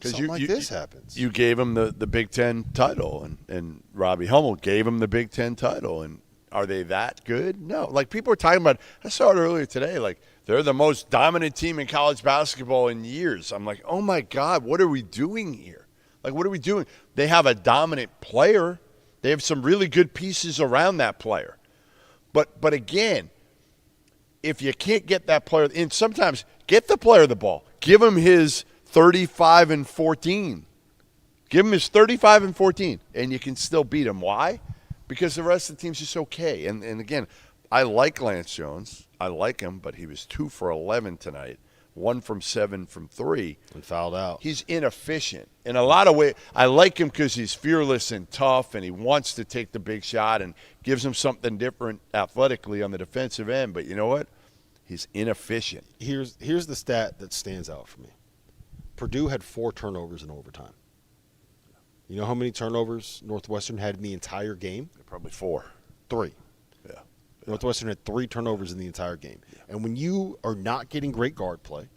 something like this happens. You gave them the Big Ten title, and Robbie Hummel gave them the Big Ten title. And are they that good? No. Like, people are talking about, I saw it earlier today, like, they're the most dominant team in college basketball in years. I'm like, oh, my God, what are we doing here? Like, what are we doing? They have a dominant player. They have some really good pieces around that player. But again, if you can't get that player – and sometimes get the player the ball. Give him his 35 and 14. Give him his 35 and 14, and you can still beat him. Why? Because the rest of the team's just okay. And again, I like Lance Jones. I like him, but he was 2 for 11 tonight, 1 from 7 from 3. And fouled out. He's inefficient. In a lot of ways, I like him because he's fearless and tough, and he wants to take the big shot and gives him something different athletically on the defensive end. But you know what? He's inefficient. Here's the stat that stands out for me. Purdue had 4 turnovers in overtime. You know how many turnovers Northwestern had in the entire game? Probably 4. 3. Yeah. Northwestern had 3 turnovers in the entire game. Yeah. And when you are not getting great guard play,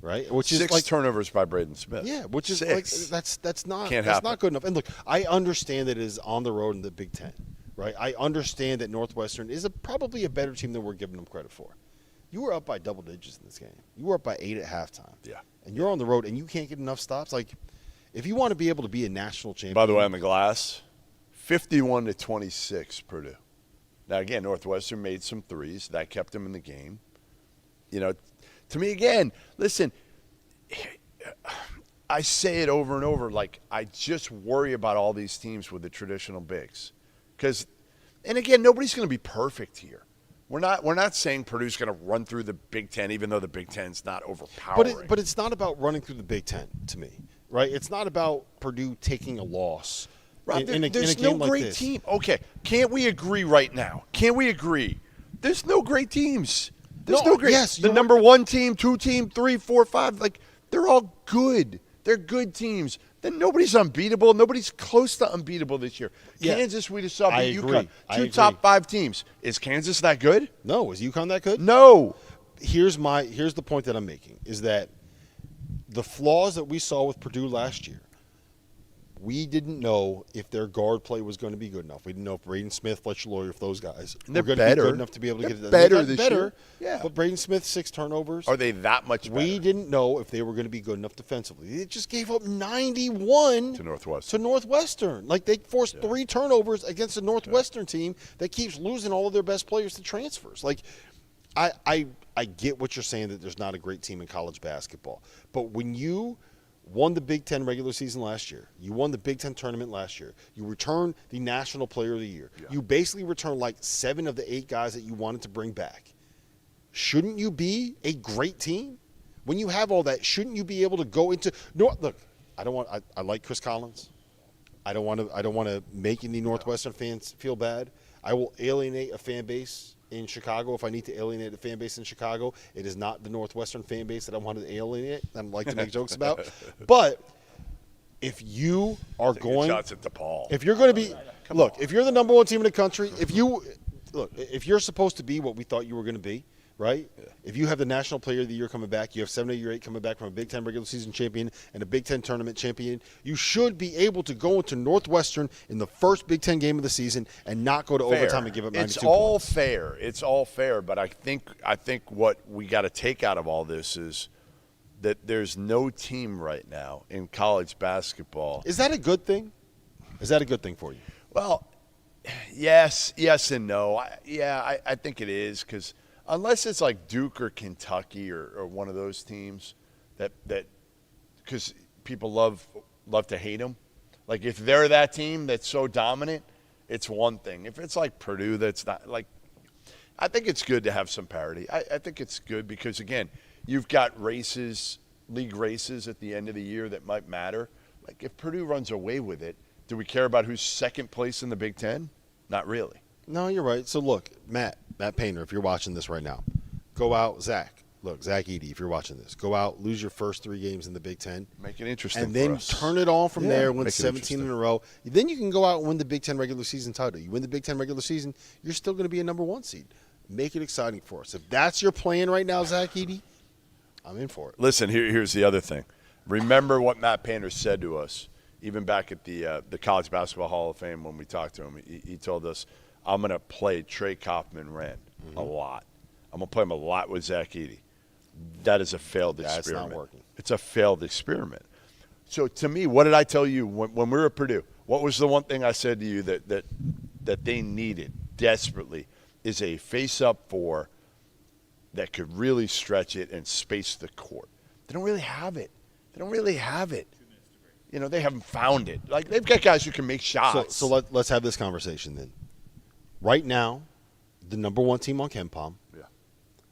right? Which 6 is like turnovers by Braden Smith. Yeah, which is 6. like that's not good enough. And look, I understand that it is on the road in the Big Ten, right? I understand that Northwestern is probably a better team than we're giving them credit for. You were up by double digits in this game. You were up by 8 at halftime. Yeah. And you're on the road and you can't get enough stops. Like, if you want to be able to be a national champion. By the way, on the glass, 51-26 Purdue. Now, again, Northwestern made some threes. That kept them in the game. You know, to me, again, listen, I say it over and over, like, I just worry about all these teams with the traditional bigs. Because, and again, nobody's going to be perfect here. We're not saying Purdue's going to run through the Big Ten, even though the Big Ten's not overpowering. But it's not about running through the Big Ten to me, right? It's not about Purdue taking a loss. Rob, in a there's game no like great this. team. Okay, can't we agree right now? Can't we agree? There's no great teams. There's no great. Yes, the number 1 team, 2 team, 3, 4, 5. Like, they're all good. They're good teams. Then nobody's unbeatable. Nobody's close to unbeatable this year. Yeah. Kansas, we just saw beat agree. UConn. I 2 agree. top 5 teams. Is Kansas that good? No. Is UConn that good? No. Here's the point that I'm making is that the flaws that we saw with Purdue last year, we didn't know if their guard play was going to be good enough. We didn't know if Braden Smith, Fletcher Loyer, if those guys were going to be good enough to be able to get it done. Better this year. Yeah. But Braden Smith, 6 turnovers. Are they that much better? We didn't know if they were going to be good enough defensively. They just gave up 91 to Northwestern. Like, they forced 3 turnovers against a Northwestern team that keeps losing all of their best players to transfers. Like, I get what you're saying, that there's not a great team in college basketball. But when you won the Big Ten regular season last year, you won the Big Ten tournament last year, you returned the National Player of the Year. Yeah. You basically returned like 7 of the 8 guys that you wanted to bring back. Shouldn't you be a great team? When you have all that, shouldn't you be able to go into – look, I like Chris Collins. I don't want to make any Northwestern fans feel bad. I will alienate a fan base in Chicago if I need to alienate a fan base in Chicago. It is not the Northwestern fan base that I want to alienate and like to make jokes about. But if you are going – shots at DePaul. If you're going to be – look, if you're the number 1 team in the country, if you're supposed to be what we thought you were going to be, right? Yeah. If you have the National Player of the Year coming back, you have 7 of your 8 coming back from a Big Ten regular season champion and a Big Ten tournament champion, you should be able to go into Northwestern in the first Big Ten game of the season and not go to overtime and give up 92 It's all points. fair. It's all fair. But I think what we got to take out of all this is that there's no team right now in college basketball. Is that a good thing? Is that a good thing for you? Well, yes and no. I think it is, because unless it's like Duke or Kentucky or one of those teams that because people love to hate them. Like, if they're that team that's so dominant, it's one thing. If it's like Purdue, that's not, like, I think it's good to have some parity. I think it's good because, again, you've got league races at the end of the year that might matter. Like, if Purdue runs away with it, do we care about who's second place in the Big Ten? Not really. No, you're right. So, look, Matt Painter, if you're watching this right now, go out, Zach Edey, if you're watching this, go out, lose your first 3 games in the Big Ten. Make it interesting and then for us. Turn it on from there, win 17 interesting in a row. Then you can go out and win the Big Ten regular season title. You win the Big Ten regular season, you're still going to be a number 1 seed. Make it exciting for us. If that's your plan right now, Zach Edey, I'm in for it. Listen, here's the other thing. Remember what Matt Painter said to us, even back at the College Basketball Hall of Fame when we talked to him. He told us, I'm going to play Trey Kaufman-Wren a lot. I'm going to play him a lot with Zach Edey. That is a failed experiment. That's not working. It's a failed experiment. So to me, what did I tell you when we were at Purdue? What was the one thing I said to you that they needed desperately is a face-up four that could really stretch it and space the court. They don't really have it. You know, they haven't found it. Like, they've got guys who can make shots. So let's have this conversation then. Right now, the number one team on KenPom,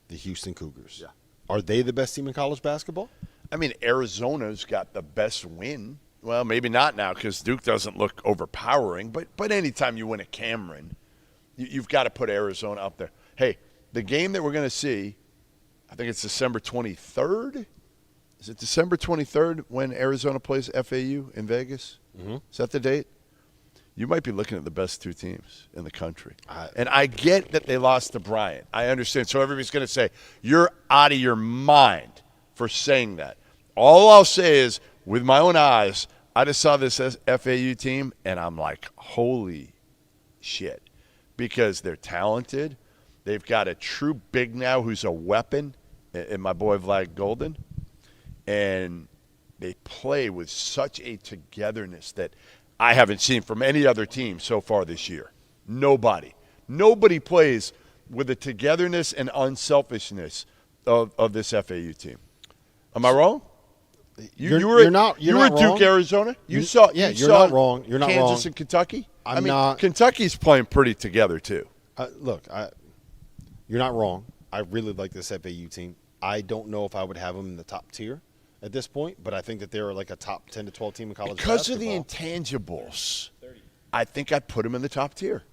the Houston Cougars. Yeah. Are they the best team in college basketball? I mean, Arizona's got the best win. Well, maybe not now because Duke doesn't look overpowering. But anytime you win at Cameron, you've got to put Arizona up there. Hey, the game that we're going to see, I think it's December 23rd. Is it December 23rd when Arizona plays FAU in Vegas? Mm-hmm. Is that the date? You might be looking at the best two teams in the country. And I get that they lost to Bryant. I understand. So everybody's going to say, you're out of your mind for saying that. All I'll say is, with my own eyes, I just saw this FAU team, and I'm like, holy shit. Because they're talented. They've got a true big now who's a weapon in my boy Vlad Golden. And they play with such a togetherness that I haven't seen from any other team so far this year. Nobody plays with the togetherness and unselfishness of this FAU team. Am I wrong? You were not Duke, wrong. Arizona. You're saw not wrong. You're not Kansas wrong. and Kentucky. I'm not. Kentucky's playing pretty together too. Look, you're not wrong. I really like this FAU team. I don't know if I would have them in the top tier at this point, but I think that they're like a top 10 to 12 team in college because basketball. of the intangibles. I think I'd put them in the top tier.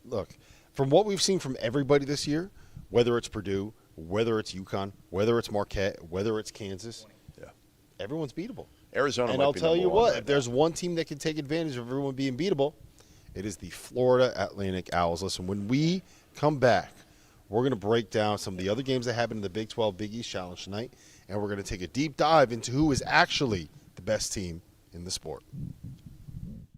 Look, from what we've seen from everybody this year, whether it's Purdue, whether it's UConn, whether it's Marquette, whether it's Kansas, everyone's beatable. Arizona and might I'll be tell number you one what, right if there's one team that can take advantage of everyone being beatable, it is the Florida Atlantic Owls. Listen, when we come back, we're going to break down some of the other games that happened in the Big 12 Big East Challenge tonight, and we're going to take a deep dive into who is actually the best team in the sport.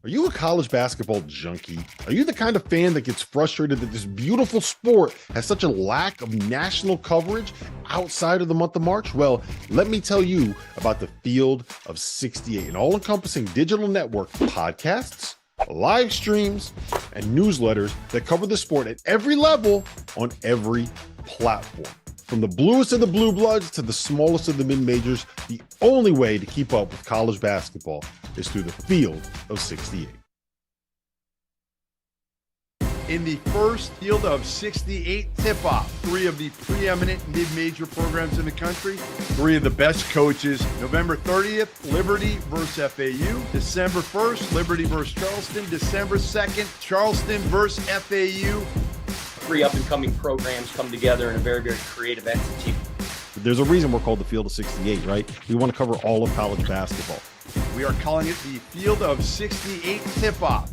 Are you a college basketball junkie? Are you the kind of fan that gets frustrated that this beautiful sport has such a lack of national coverage outside of the month of March? Well, let me tell you about the Field of 68, an all-encompassing digital network of podcasts, live streams, and newsletters that cover the sport at every level on every platform. From the bluest of the blue bloods to the smallest of the mid-majors, the only way to keep up with college basketball is through the Field of 68. In the first Field of 68 Tip-Off, 3 of the preeminent mid-major programs in the country, 3 of the best coaches. November 30th, Liberty versus FAU. December 1st, Liberty versus Charleston. December 2nd, Charleston versus FAU. 3 up-and-coming programs come together in a very, very creative entity. There's a reason we're called the Field of 68, right? We want to cover all of college basketball. We are calling it the Field of 68 Tip-Off.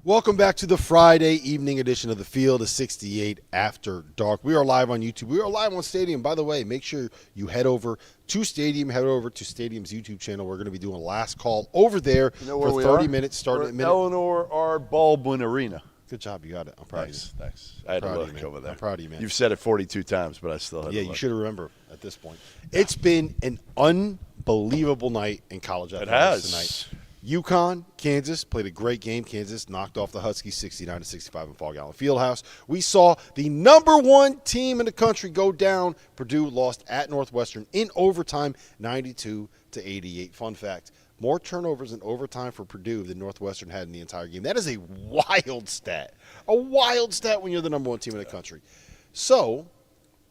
Welcome back to the Friday evening edition of the Field of 68 After Dark. We are live on YouTube. We are live on Stadium. By the way, make sure you head over to Stadium. Head over to Stadium's YouTube channel. We're going to be doing a last call over there for 30 minutes, starting at minute. Eleanor R. Baldwin Arena. Good job. You got it. I'm proud of you. Thanks. I had to look over there. I'm proud of you, man. You've said it 42 times, but I still had to look. You should remember at this point. It's been an unbelievable night in college athletics tonight. UConn, Kansas played a great game. Kansas knocked off the Huskies 69-65 in Fall Allen Fieldhouse. We saw the number one team in the country go down. Purdue lost at Northwestern in overtime, 92-88. Fun fact, more turnovers in overtime for Purdue than Northwestern had in the entire game. That is a wild stat. A wild stat when you're the number one team in the country. So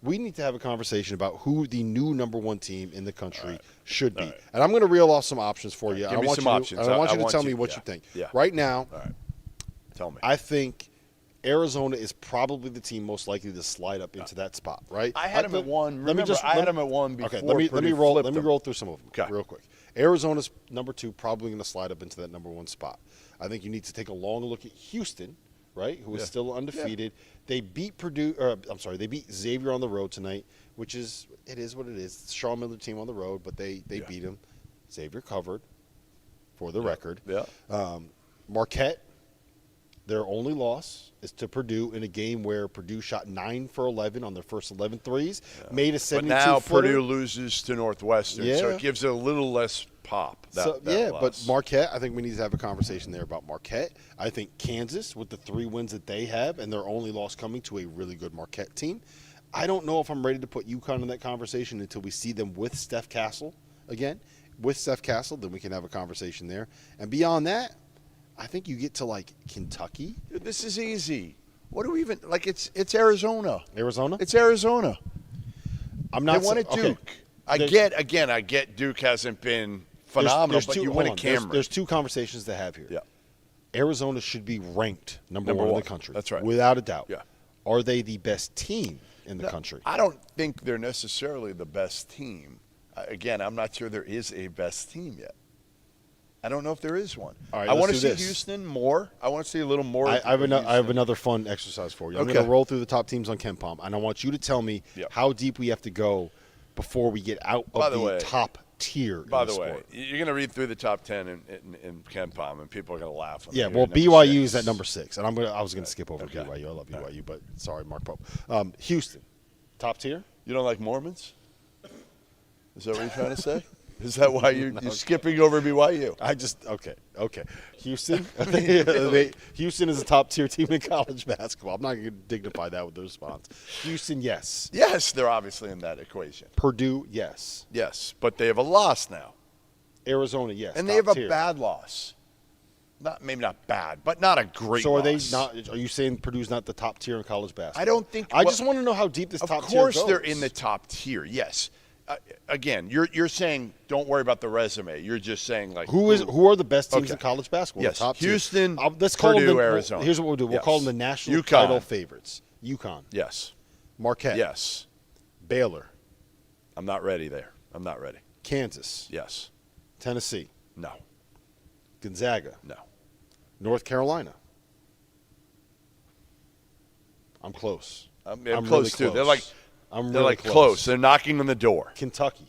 we need to have a conversation about who the new number one team in the country should be. And I'm going to reel off some options for you. Give me some options. I want you to tell me what you think. Yeah. Right now, Tell me. I think Arizona is probably the team most likely to slide up into that spot, right? I had them at 1. Remember, I had them at 1 before. Okay, let me roll through some of them real quick. Arizona's number 2, probably going to slide up into that number 1 spot. I think you need to take a long look at Houston, right, who is still undefeated. They beat they beat Xavier on the road tonight, which is what it is. It's a Sean Miller team on the road, but they beat him. Xavier covered, for the record. Marquette, their only loss is to Purdue in a game where Purdue shot 9 for 11 on their first 11 threes, made a 72-footer. But now Purdue loses to Northwestern, so it gives it a little less pop. But Marquette, I think we need to have a conversation there about Marquette. I think Kansas, with the 3 wins that they have and their only loss coming to a really good Marquette team, I don't know if I'm ready to put UConn in that conversation until we see them with Steph Castle again. With Steph Castle, then we can have a conversation there. And beyond that, I think you get to, like, Kentucky. This is easy. What do we even – like, it's Arizona. Arizona? It's Arizona. I'm not – They won at Duke. Okay. I get Duke hasn't been phenomenal, but you win at Cameron. There's 2 conversations to have here. Yeah. Arizona should be ranked number 1 in the country. That's right. Without a doubt. Yeah. Are they the best team in the country? I don't think they're necessarily the best team. Again, I'm not sure there is a best team yet. I don't know if there is one. All right, I want to see this. Houston more. I want to see a little more. I have another fun exercise for you. I'm going to roll through the top teams on KenPom, and I want you to tell me how deep we have to go before we get out of the top tier. By the way, you're going to read through the top 10 in KenPom, and people are going to laugh. Yeah, well, BYU is at number 6, and I was going to skip over BYU. I love BYU, but sorry, Mark Pope. Houston, top tier. You don't like Mormons? Is that what you're trying to say? Is that why you're skipping over BYU? Okay. Houston, Houston is a top-tier team in college basketball. I'm not going to dignify that with the response. Houston, yes. Yes, they're obviously in that equation. Purdue, yes. Yes, but they have a loss now. Arizona, yes. And they have a bad loss. Maybe not bad, but not a great loss. So are you saying Purdue's not the top tier in college basketball? I don't think. I just want to know how deep this top tier goes. Of course they're in the top tier, yes. Again, you're saying don't worry about the resume. You're just saying like who are the best teams in college basketball? Yes, the top Houston, let's call Purdue, them Arizona. Here's what we'll do. We'll call them the national UConn. title favorites. UConn. Yes. Marquette. Yes. Baylor. I'm not ready there. I'm not ready. Kansas. Yes. Tennessee. No. Gonzaga. No. North Carolina. I'm close. I'm close really too. Close. They're really close. They're knocking on the door. Kentucky.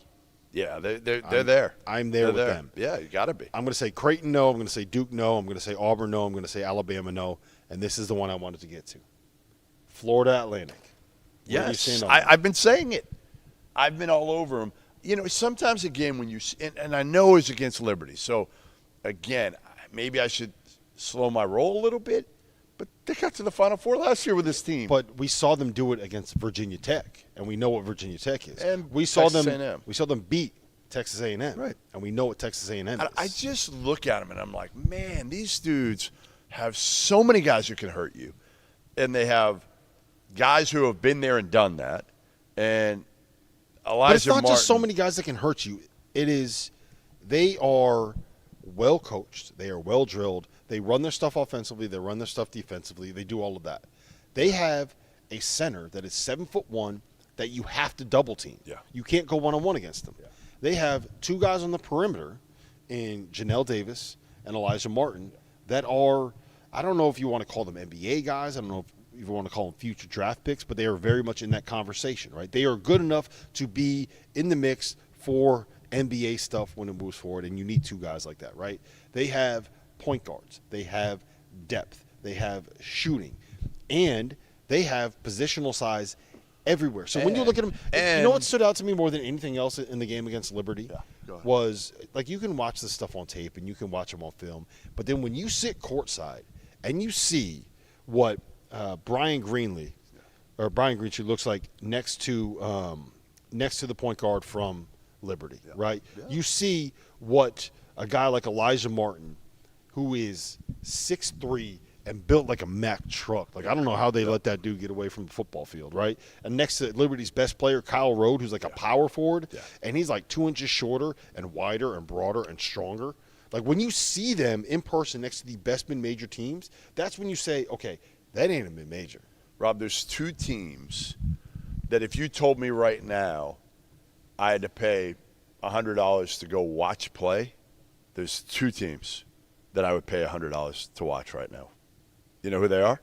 Yeah, they're there. I'm there with them. Yeah, you got to be. I'm going to say Creighton, no. I'm going to say Duke, no. I'm going to say Auburn, no. I'm going to say Alabama, no. And this is the one I wanted to get to. Florida Atlantic. Yes, I've been saying it. I've been all over them. You know, sometimes again when you and I know it's against Liberty. So again, maybe I should slow my roll a little bit. But they got to the Final Four last year with this team. But we saw them do it against Virginia Tech, and we know what Virginia Tech is. And we saw Texas them. A&M. We saw them beat Texas A&M, right? And we know what Texas A&M is. I just look at them and I'm like, man, these dudes have so many guys who can hurt you, and they have guys who have been there and done that. And Elijah but it's not Martin, just so many guys that can hurt you. It is they are well coached. They are well drilled. They run their stuff offensively. They run their stuff defensively. They do all of that. They have a center that is 7'1" that you have to double team. Yeah. You can't go one-on-one against them. Yeah. They have 2 guys on the perimeter in Janelle Davis and Elijah Martin that are, I don't know if you want to call them NBA guys. I don't know if you want to call them future draft picks, but they are very much in that conversation, right? They are good enough to be in the mix for NBA stuff when it moves forward, and you need 2 guys like that, right? They have point guards. They have depth. They have shooting. And they have positional size everywhere. So when you look at them, you know what stood out to me more than anything else in the game against Liberty was, like, you can watch this stuff on tape and you can watch them on film, but then when you sit courtside and you see what Brian Greenshee looks like next to the point guard from Liberty, right? Yeah. You see what a guy like Elijah Martin, who is 6'3" and built like a Mack truck. Like, I don't know how they let that dude get away from the football field, right? And next to Liberty's best player, Kyle Rode, who's like a power forward, and he's like 2 inches shorter and wider and broader and stronger. Like, when you see them in person next to the best mid-major teams, that's when you say, okay, that ain't a mid-major. Rob, there's 2 teams that if you told me right now I had to pay $100 to go watch play, there's 2 teams that I would pay $100 to watch right now. You know who they are?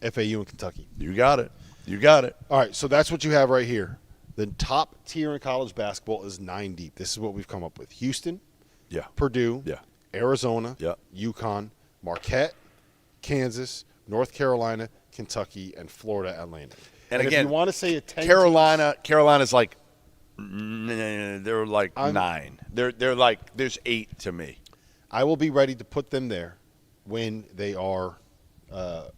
FAU and Kentucky. You got it. You got it. All right, so that's what you have right here. The top tier in college basketball is 9 deep. This is what we've come up with. Houston, Purdue, Arizona, UConn, Marquette, Kansas, North Carolina, Kentucky, and Florida Atlantic. And again, if you want to say a 10 Carolina's like they're like 9. They're like there's 8 to me. I will be ready to put them there when they are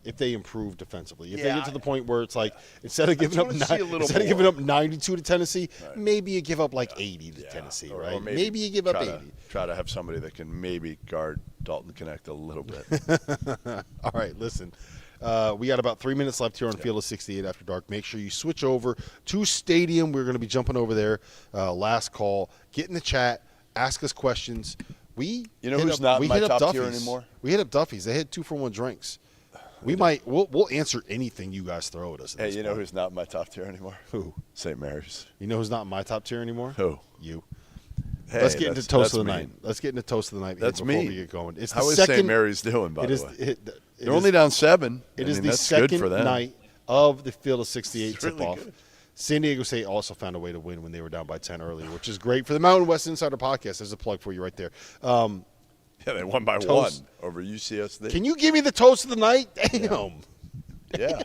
if they improve defensively. If they get to the point where it's like instead of giving up 92 to Tennessee, right, you give up like 80 to Tennessee, right? Or maybe you give up 80. Try to have somebody that can maybe guard Dalton Connect a little bit. All right, listen. We got about 3 minutes left here on Field of 68 After Dark. Make sure you switch over to Stadium. We're going to be jumping over there. Last call. Get in the chat. Ask us questions. Who's not in my top tier anymore? We hit up Duffy's. They had 2-for-1 drinks. We'll answer anything you guys throw at us. Hey, you know who's not in my top tier anymore? Who? St. Mary's. You know who's not in my top tier anymore? Who? You. Hey, let's get into toast of the night. Let's get into toast of the night. That's before me. We get going. How is St. Mary's doing? By the way, they're only down 7. It is the second night of the Field of 68 tip-off. Really, San Diego State also found a way to win when they were down by 10 earlier, which is great for the Mountain West Insider Podcast. There's a plug for you right there. They won by 1 over UCSD. Can you give me the toast of the night? Damn. Yeah,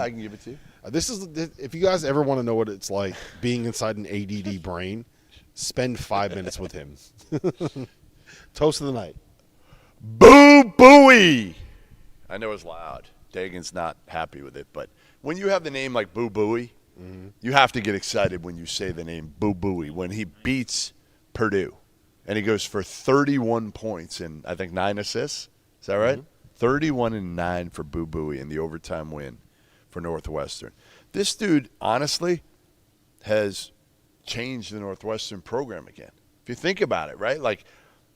I can give it to you. This is if you guys ever want to know what it's like being inside an ADD brain, spend 5 minutes with him. Toast of the night. Boo Booey. I know it's loud. Dagan's not happy with it, but when you have the name like Boo Booey, you have to get excited when you say the name Boo Booey. When he beats Purdue, and he goes for 31 points and I think 9 assists. Is that right? 31 and 9 for Boo Booey in the overtime win for Northwestern. This dude, honestly, has changed the Northwestern program again. If you think about it, right? Like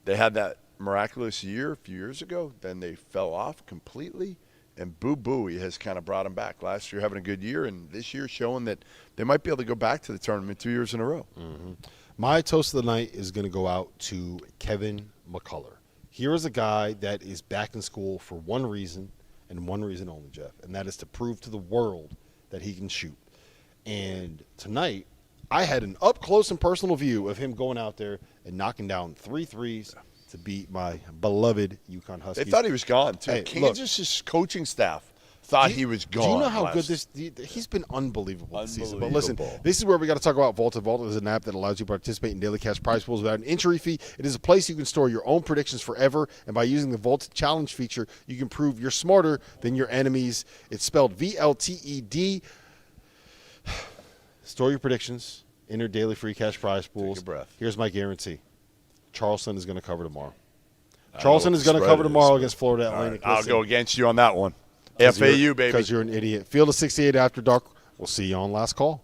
they had that miraculous year a few years ago, then they fell off completely, and Boo Booey has kind of brought them back. Last year having a good year, and this year showing that they might be able to go back to the tournament 2 years in a row. My toast of the night is going to go out to Kevin McCullough. Here is a guy that is back in school for one reason and one reason only, Jeff, and that is to prove to the world that he can shoot. And tonight, I had an up-close and personal view of him going out there and knocking down 3 threes to beat my beloved UConn Huskies. They thought he was gone, too. Hey, Kansas' coaching staff thought he was gone. Do you know how good he's been unbelievable this season. But listen, this is where we got to talk about Vault. Vault is an app that allows you to participate in daily cash prize pools without an entry fee. It is a place you can store your own predictions forever, and by using the Vault Challenge feature, you can prove you're smarter than your enemies. It's spelled VLTED. Store your predictions, enter daily free cash prize pools. Take a breath. Here's my guarantee. Charleston is going to cover tomorrow. Charleston is going to cover tomorrow against Florida Atlantic. Right, I'll go against you on that one. FAU, baby. Because you're an idiot. Field of 68 After Dark. We'll see you on Last Call.